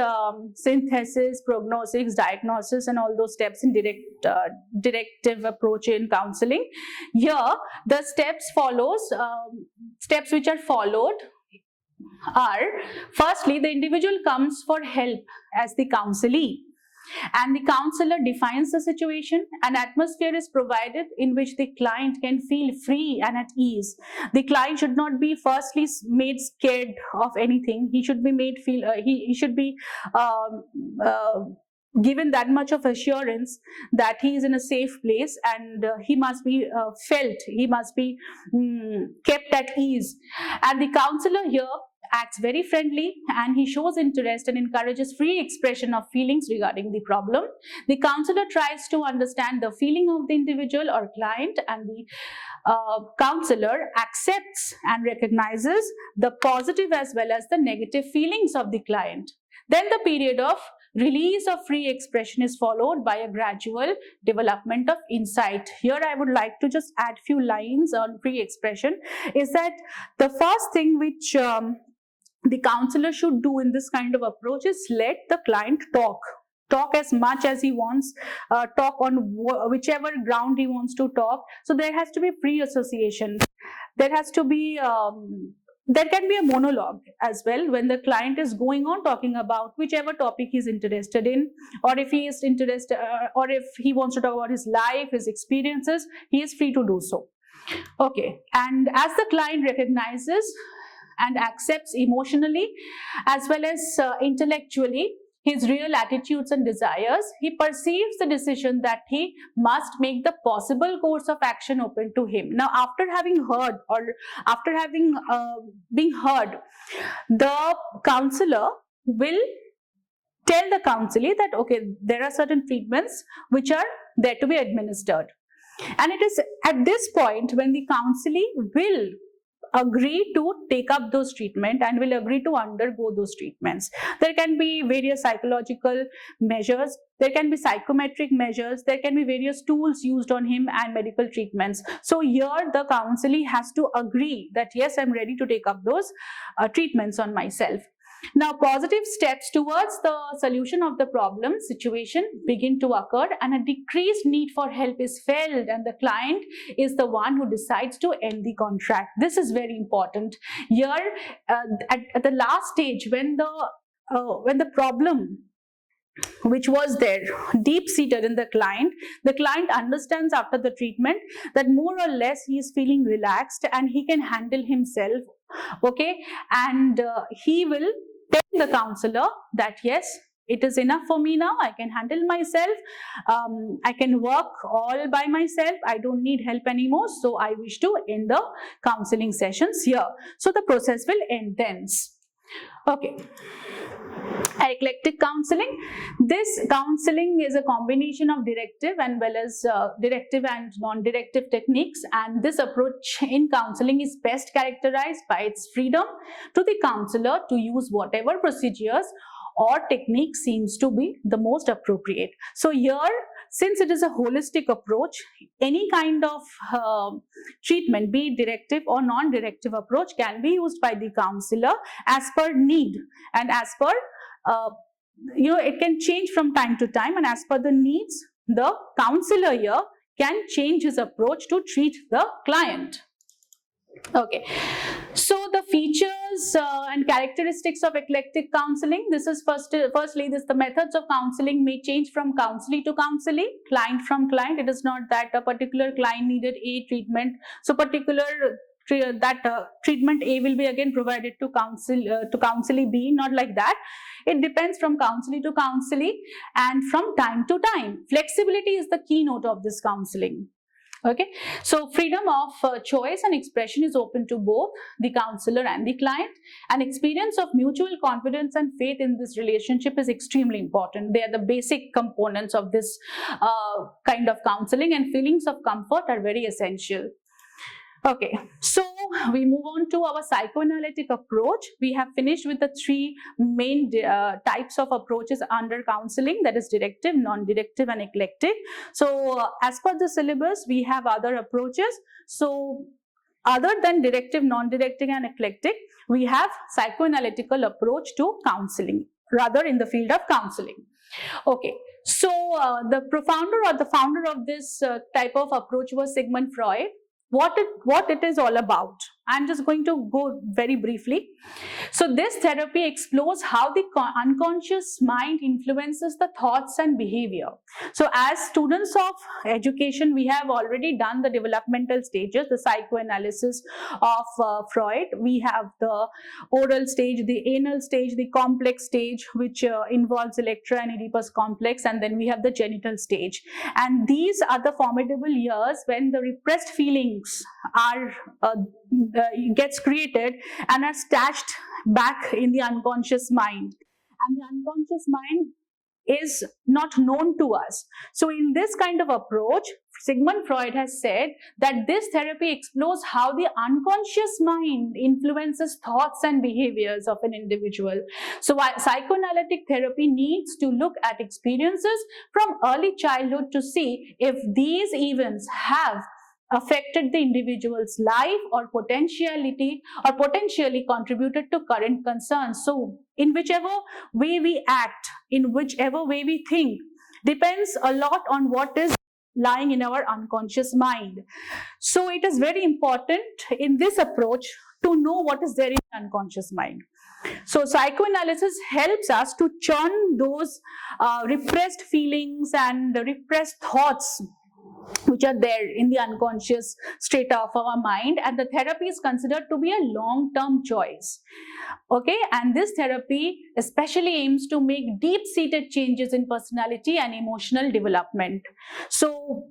synthesis, prognosis, diagnosis, and all those steps in directive approach in counseling. Here, the steps which are followed are, firstly, the individual comes for help as the counselee, and the counselor defines the situation. An atmosphere is provided in which the client can feel free and at ease. The client should not be firstly made scared of anything. He should be made feel he should be given that much of assurance that he is in a safe place, and he must be kept at ease. And the counselor here acts very friendly, and he shows interest and encourages free expression of feelings regarding the problem. The counselor tries to understand the feeling of the individual or client, and the counselor accepts and recognizes the positive as well as the negative feelings of the client. Then the period of release of free expression is followed by a gradual development of insight. Here I would like to just add few lines on free expression, is that the first thing which the counselor should do in this kind of approach is let the client talk as much as he wants, talk on whichever ground he wants to talk. So there has to be free association. There has to be There can be a monologue as well when the client is going on talking about whichever topic he's interested in, or if he is interested, or if he wants to talk about his life, his experiences, he is free to do so. Okay, and as the client recognizes and accepts emotionally as well as intellectually his real attitudes and desires, he perceives the decision that he must make the possible course of action open to him. Now, after having heard, or after having been heard, the counselor will tell the counselee that, okay, there are certain treatments which are there to be administered. And it is at this point when the counselee will agree to take up those treatment and will agree to undergo those treatments. There can be various psychological measures, there can be psychometric measures, there can be various tools used on him and medical treatments. So here the counselee has to agree that yes, I'm ready to take up those treatments on myself. Now, positive steps towards the solution of the problem situation begin to occur, and a decreased need for help is felt, and the client is the one who decides to end the contract. This is very important. Here, at the last stage, when the problem which was there deep seated in the client understands after the treatment that more or less he is feeling relaxed and he can handle himself. Okay, and he will tell the counselor that yes, it is enough for me now, I can handle myself, I can work all by myself, I don't need help anymore, so I wish to end the counseling sessions here. So the process will end thence. Okay. Eclectic counseling. This counseling is a combination of directive and well as directive and non-directive techniques, and this approach in counseling is best characterized by its freedom to the counselor to use whatever procedures or technique seems to be the most appropriate. So here, since it is a holistic approach, any kind of treatment, be it directive or non-directive approach, can be used by the counselor as per need, and as per it can change from time to time, and as per the needs, the counselor here can change his approach to treat the client. Okay, so the features and characteristics of eclectic counseling. This is firstly, the methods of counseling may change from counselee to counselee, client from client. It is not that a particular client needed A treatment, so treatment A will be again provided to counselee B, not like that. It depends from counselee to counselee and from time to time. Flexibility is the keynote of this counseling. Okay, so freedom of choice and expression is open to both the counselor and the client, and experience of mutual confidence and faith in this relationship is extremely important. They are the basic components of this kind of counseling, and feelings of comfort are very essential. Okay, so we move on to our psychoanalytic approach. We have finished with the three main types of approaches under counseling, that is directive, non-directive and eclectic. So as per the syllabus, we have other approaches. So other than directive, non-directive and eclectic, we have psychoanalytical approach to counseling, rather in the field of counseling. Okay, so the founder of this type of approach was Sigmund Freud. What it is all about, I'm just going to go very briefly. So this therapy explores how the unconscious mind influences the thoughts and behavior. So as students of education, we have already done the developmental stages, the psychoanalysis of Freud. We have the oral stage, the anal stage, the complex stage, which involves Electra and Oedipus complex, and then we have the genital stage. And these are the formidable years when the repressed feelings are gets created and are stashed back in the unconscious mind, and the unconscious mind is not known to us. So in this kind of approach, Sigmund Freud has said that this therapy explores how the unconscious mind influences thoughts and behaviors of an individual. So psychoanalytic therapy needs to look at experiences from early childhood to see if these events have affected the individual's life or potentially contributed to current concerns. So in whichever way we act, in whichever way we think, depends a lot on what is lying in our unconscious mind. So it is very important in this approach to know what is there in the unconscious mind. So psychoanalysis helps us to churn those repressed feelings and repressed thoughts which are there in the unconscious strata of our mind, and the therapy is considered to be a long-term choice. Okay, and this therapy especially aims to make deep-seated changes in personality and emotional development. So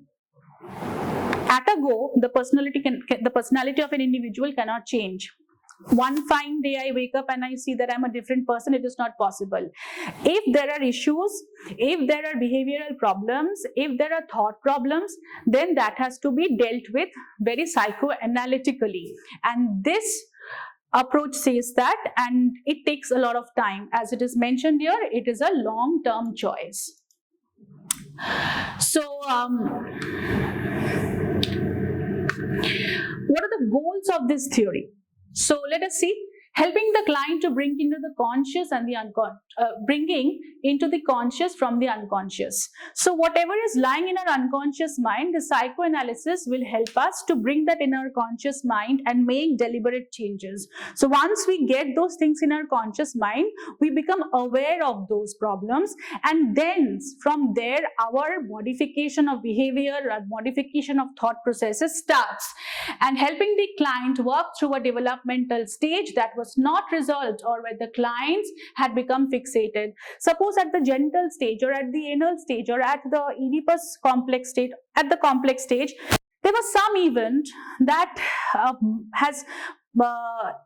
at a go, the personality of an individual cannot change. One fine day I wake up and I see that I'm a different person. It is not possible. If there are issues, if there are behavioral problems, if there are thought problems, then that has to be dealt with very psychoanalytically. And this approach says that, and it takes a lot of time. As it is mentioned here, it is a long-term choice. So, what are the goals of this theory? So let us see. Helping the client to bring into the conscious and the bringing into the conscious from the unconscious. So whatever is lying in our unconscious mind, the psychoanalysis will help us to bring that in our conscious mind and make deliberate changes. So once we get those things in our conscious mind, we become aware of those problems, and then from there our modification of behavior or modification of thought processes starts, and helping the client work through a developmental stage that was not resolved, or where the clients had become fixated. Suppose at the genital stage, or at the anal stage, or at the Oedipus complex stage, at the complex stage, there was some event that has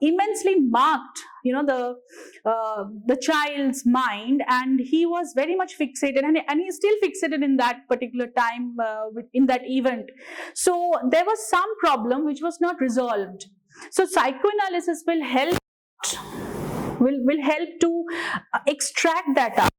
immensely marked, the child's mind, and he was very much fixated, and he's still fixated in that particular time, in that event. So there was some problem which was not resolved. So psychoanalysis will help to extract that out,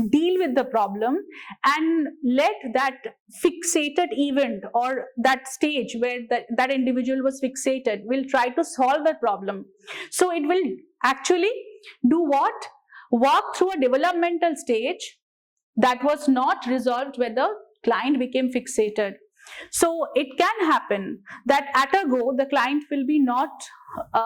deal with the problem, and let that fixated event, or that stage where that individual was fixated, will try to solve that problem. So it will actually do what? Walk through a developmental stage that was not resolved where the client became fixated. So it can happen that at a go the client will be not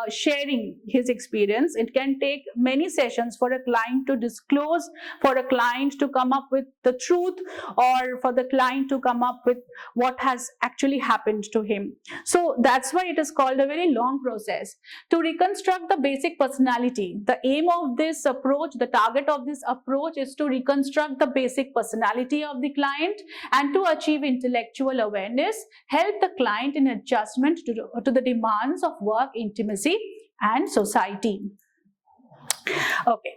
sharing his experience. It can take many sessions for a client to disclose, for a client to come up with the truth, or for the client to come up with what has actually happened to him. So that's why it is called a very long process. To reconstruct the basic personality, the aim of this approach, the target of this approach is to reconstruct the basic personality of the client, and to achieve intellectual awareness, help the client in adjustment to the demands of work, intimacy, and society. Okay.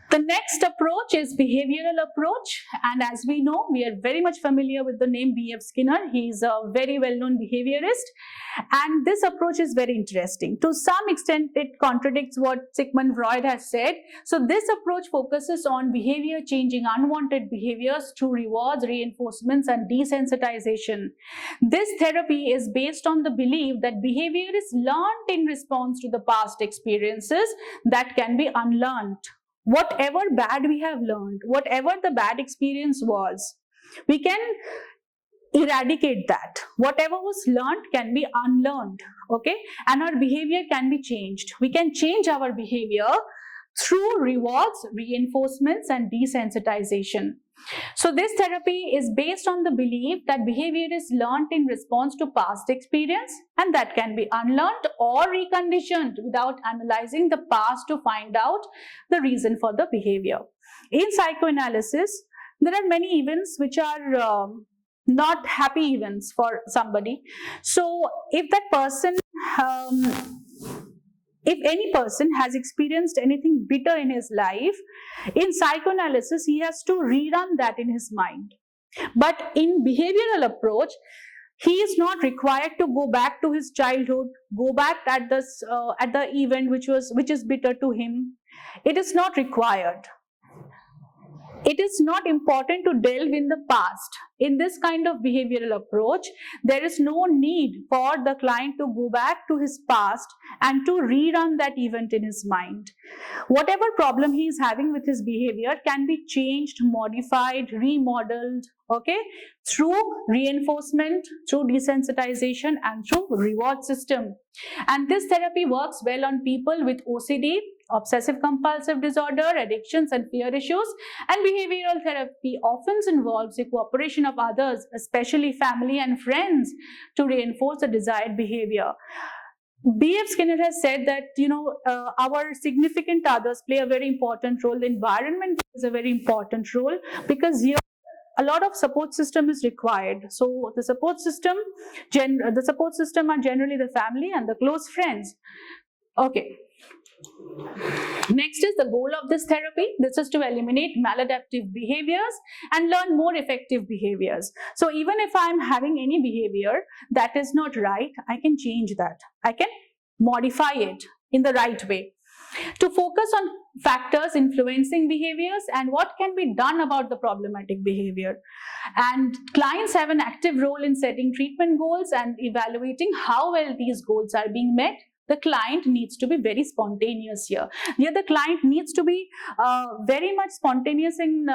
The next approach is behavioral approach, and as we know, we are very much familiar with the name B.F. Skinner. He is a very well-known behaviorist, and this approach is very interesting. To some extent, it contradicts what Sigmund Freud has said. So this approach focuses on behavior changing unwanted behaviors through rewards, reinforcements, and desensitization. This therapy is based on the belief that behavior is learned in response to the past experiences that can be unlearned. Whatever bad we have learned, whatever the bad experience was, we can eradicate that. Whatever was learned can be unlearned, okay? And our behavior can be changed. We can change our behavior through rewards, reinforcements, and desensitization. So this therapy is based on the belief that behavior is learned in response to past experience, and that can be unlearned or reconditioned without analyzing the past to find out the reason for the behavior. In psychoanalysis, there are many events which are not happy events for somebody. So if that person, if any person has experienced anything bitter in his life, in psychoanalysis, he has to rerun that in his mind. But in behavioral approach, he is not required to go back to his childhood, go back at the event which is bitter to him. It is not required. It is not important to delve in the past. In this kind of behavioral approach, there is no need for the client to go back to his past and to rerun that event in his mind. Whatever problem he is having with his behavior can be changed, modified, remodeled, okay, through reinforcement, through desensitization, and through reward system. And this therapy works well on people with OCD, obsessive compulsive disorder, addictions, and fear issues. And behavioral therapy often involves the cooperation of others, especially family and friends, to reinforce the desired behavior. B.F. Skinner has said that, our significant others play a very important role. The environment plays a very important role, because here a lot of support system is required. So the support system are generally the family and the close friends. Okay. Next is the goal of this therapy. This is to eliminate maladaptive behaviors and learn more effective behaviors. So even if I'm having any behavior that is not right, I can change that. I can modify it in the right way. To focus on factors influencing behaviors and what can be done about the problematic behavior. And clients have an active role in setting treatment goals and evaluating how well these goals are being met. The client needs to be very spontaneous here. Here the client needs to be very much spontaneous in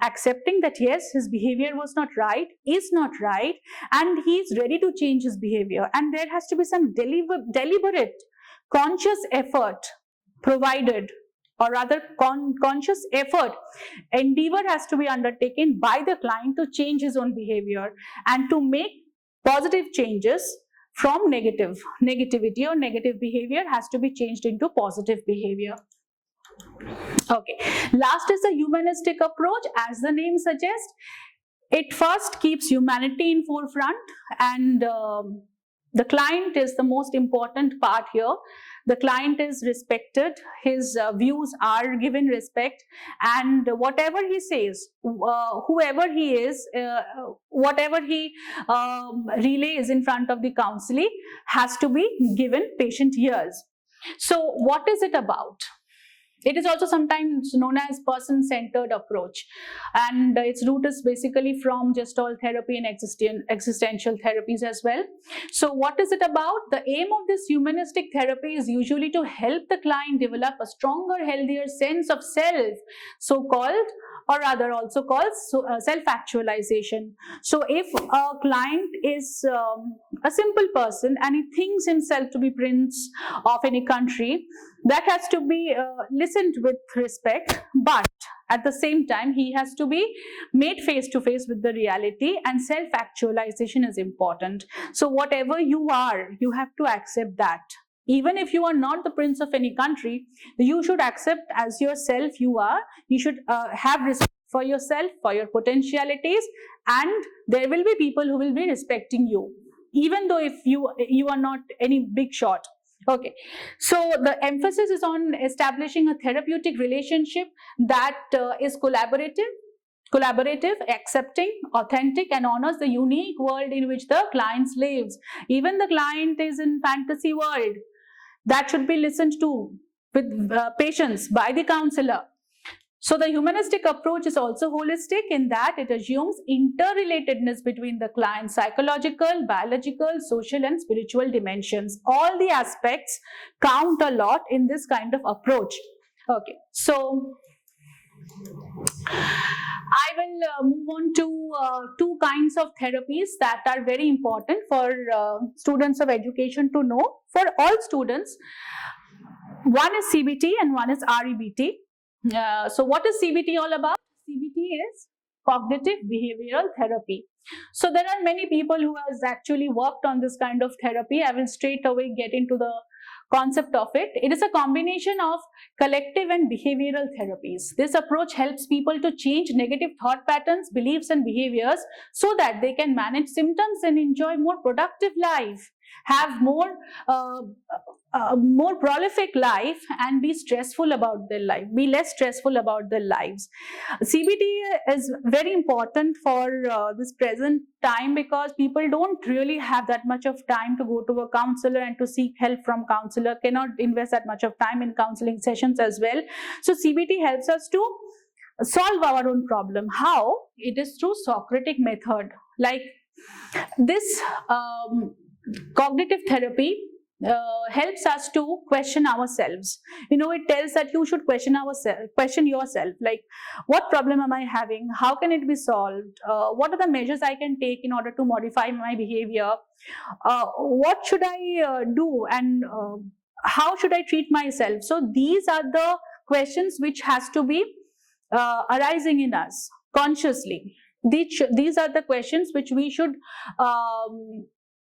accepting that yes, his behavior was not right, is not right, and he is ready to change his behavior. And there has to be some deliberate, conscious effort provided, or rather conscious effort, endeavor has to be undertaken by the client to change his own behavior and to make positive changes from negativity or negative behavior has to be changed into positive behavior. Okay, last is the humanistic approach. As the name suggests, it first keeps humanity in forefront, and the client is the most important part here. The client is respected, his views are given respect, and whatever he says, whoever he is, whatever he relays in front of the counselee has to be given patient ears. So what is it about? It is also sometimes known as person-centered approach, and its root is basically from Gestalt therapy and existential therapies as well. So what is it about? The aim of this humanistic therapy is usually to help the client develop a stronger, healthier sense of self, so-called, or rather also called self-actualization. So if a client is a simple person and he thinks himself to be prince of any country, that has to be listened with respect, but at the same time he has to be made face to face with the reality, and self-actualization is important. So whatever you are, you have to accept that. Even if you are not the prince of any country, you should accept as yourself you are. You should have respect for yourself, for your potentialities, and there will be people who will be respecting you, even though if you are not any big shot. Okay, so the emphasis is on establishing a therapeutic relationship that is collaborative, accepting, authentic, and honors the unique world in which the client lives. Even the client is in fantasy world, that should be listened to with patience by the counselor. So the humanistic approach is also holistic in that it assumes interrelatedness between the client's psychological, biological, social, and spiritual dimensions. All the aspects count a lot in this kind of approach. Okay, so I will move on to two kinds of therapies that are very important for students of education to know. For all students, one is CBT and one is REBT. So what is CBT all about? CBT is cognitive behavioral therapy. So there are many people who has actually worked on this kind of therapy. I will straight away get into the concept of it. It is a combination of collective and behavioral therapies. This approach helps people to change negative thought patterns, beliefs, and behaviors so that they can manage symptoms and enjoy more productive life, have more prolific life, and be stressful about their life, be less stressful about their lives. CBT is very important for this present time, because people don't really have that much of time to go to a counselor and to seek help from counselor, cannot invest that much of time in counseling sessions as well. So CBT helps us to solve our own problem. How? It is through Socratic method. Like this cognitive therapy helps us to question ourselves. It tells that you should question yourself, like what problem am I having, how can it be solved, what are the measures I can take in order to modify my behavior, what should I do, and how should I treat myself. So these are the questions which has to be arising in us consciously. These are the questions which we should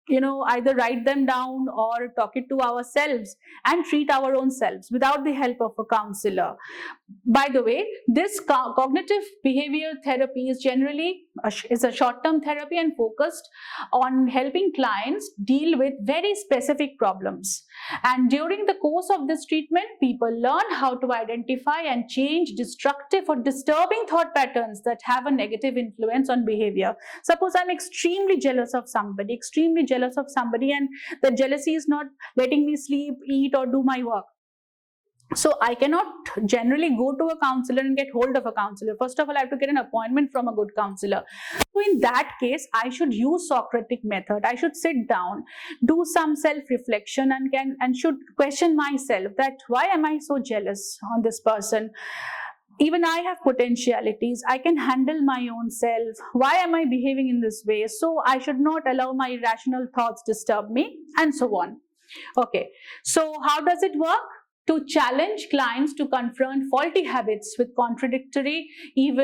either write them down or talk it to ourselves and treat our own selves without the help of a counselor. By the way, this cognitive behavioral therapy is generally is a short-term therapy and focused on helping clients deal with very specific problems. And during the course of this treatment, people learn how to identify and change destructive or disturbing thought patterns that have a negative influence on behavior. Suppose I'm extremely jealous of somebody, and the jealousy is not letting me sleep, eat, or do my work. So I cannot generally go to a counselor and get hold of a counselor. First of all, I have to get an appointment from a good counselor. So in that case, I should use Socratic method. I should sit down, do some self-reflection, and should question myself that why am I so jealous on this person? Even I have potentialities. I can handle my own self. Why am I behaving in this way? So I should not allow my irrational thoughts disturb me, and so on. Okay. So how does it work? To challenge clients to confront faulty habits with contradictory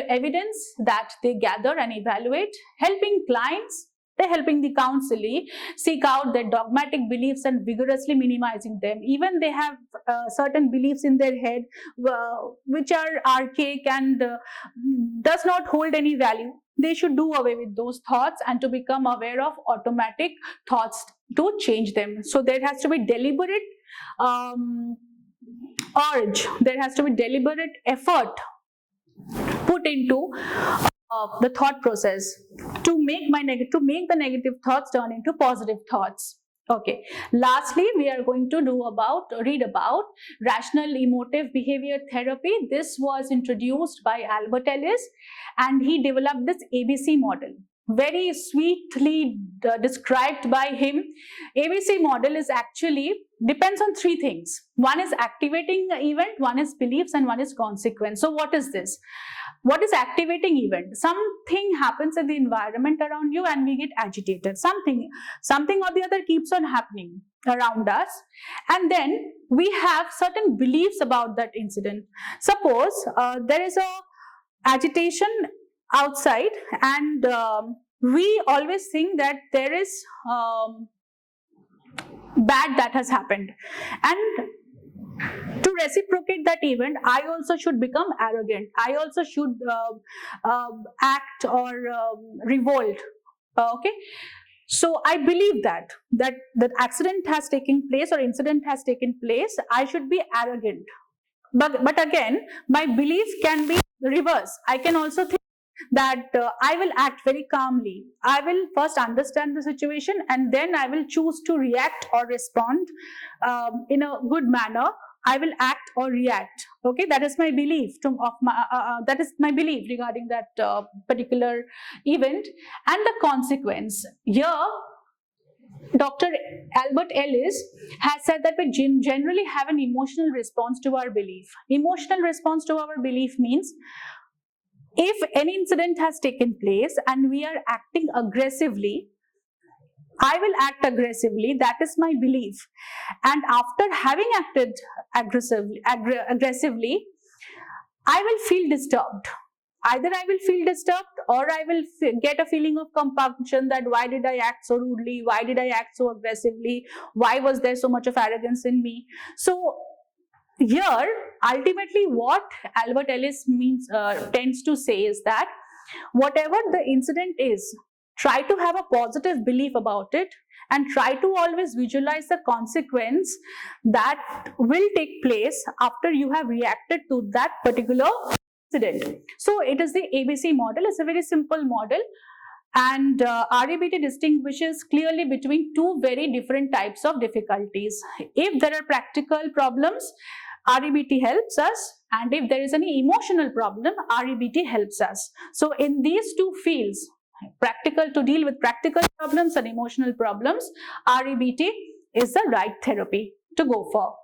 evidence that they gather and evaluate, helping the counselee seek out their dogmatic beliefs and vigorously minimizing them. Even they have certain beliefs in their head which are archaic and does not hold any value. They should do away with those thoughts and to become aware of automatic thoughts to change them. So there has to be deliberate urge, there has to be deliberate effort put into the thought process to make the negative thoughts turn into positive thoughts. Okay. Lastly, we are going to read about rational emotive behavior therapy. This was introduced by Albert Ellis, and he developed this ABC model. Very sweetly described by him. ABC model is actually depends on three things. One is activating event, one is beliefs, and one is consequence. So what is this? What is activating event? Something happens in the environment around you and we get agitated. Something or the other keeps on happening around us, and then we have certain beliefs about that incident. Suppose there is a agitation outside, and we always think that there is bad that has happened, and to reciprocate that event, I also should become arrogant. I also should act or revolt. Okay. So I believe that accident has taken place or incident has taken place, I should be arrogant. But again, my belief can be reverse. I can also think that I will act very calmly. I will first understand the situation and then I will choose to react or respond in a good manner. I will act or react. Okay, that is my belief. That is my belief regarding that particular event. And the consequence here, Dr. Albert Ellis has said that we generally have an emotional response to our belief. Emotional response to our belief means if any incident has taken place and we are acting aggressively, I will act aggressively. That is my belief. And after having acted aggressively, I will feel disturbed. Either I will feel disturbed or I will get a feeling of compunction that why did I act so rudely? Why did I act so aggressively? Why was there so much of arrogance in me? So here, ultimately what Albert Ellis tends to say is that whatever the incident is, try to have a positive belief about it and try to always visualize the consequence that will take place after you have reacted to that particular incident. So it is the ABC model. It's a very simple model, and REBT distinguishes clearly between two very different types of difficulties. If there are practical problems, REBT helps us. and if there is any emotional problem, REBT helps us. So in these two fields, practical, to deal with practical problems and emotional problems, REBT is the right therapy to go for.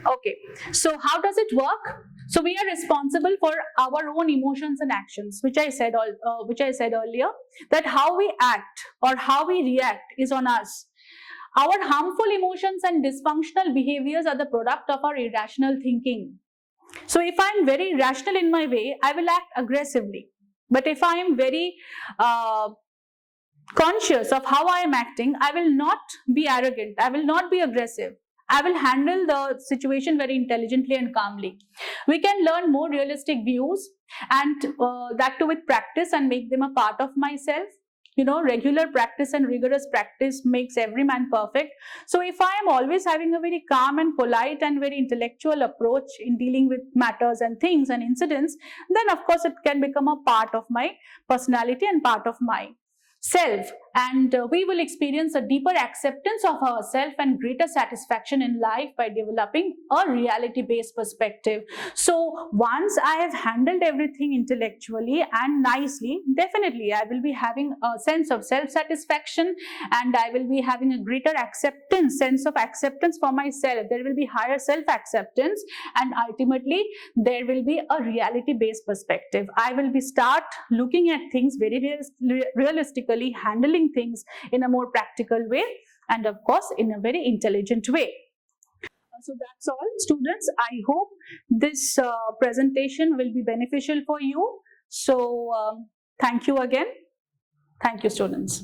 Okay, so how does it work? So we are responsible for our own emotions and actions, which I said earlier, that how we act or how we react is on us. Our harmful emotions and dysfunctional behaviors are the product of our irrational thinking. So if I am very rational in my way, I will act aggressively. But if I am very conscious of how I am acting, I will not be arrogant, I will not be aggressive. I will handle the situation very intelligently and calmly. We can learn more realistic views, and that too with practice, and make them a part of myself. You know, regular practice and rigorous practice makes every man perfect. So if I am always having a very calm and polite and very intellectual approach in dealing with matters and things and incidents, then of course it can become a part of my personality and part of my self, and we will experience a deeper acceptance of ourselves and greater satisfaction in life by developing a reality-based perspective. So once I have handled everything intellectually and nicely, definitely I will be having a sense of self-satisfaction, and I will be having a greater sense of acceptance for myself. There will be higher self-acceptance, and ultimately there will be a reality-based perspective. I will be start looking at things very realistically, handling things in a more practical way, and of course in a very intelligent way. So that's all, students. I hope this presentation will be beneficial for you. So thank you again. Thank you, students.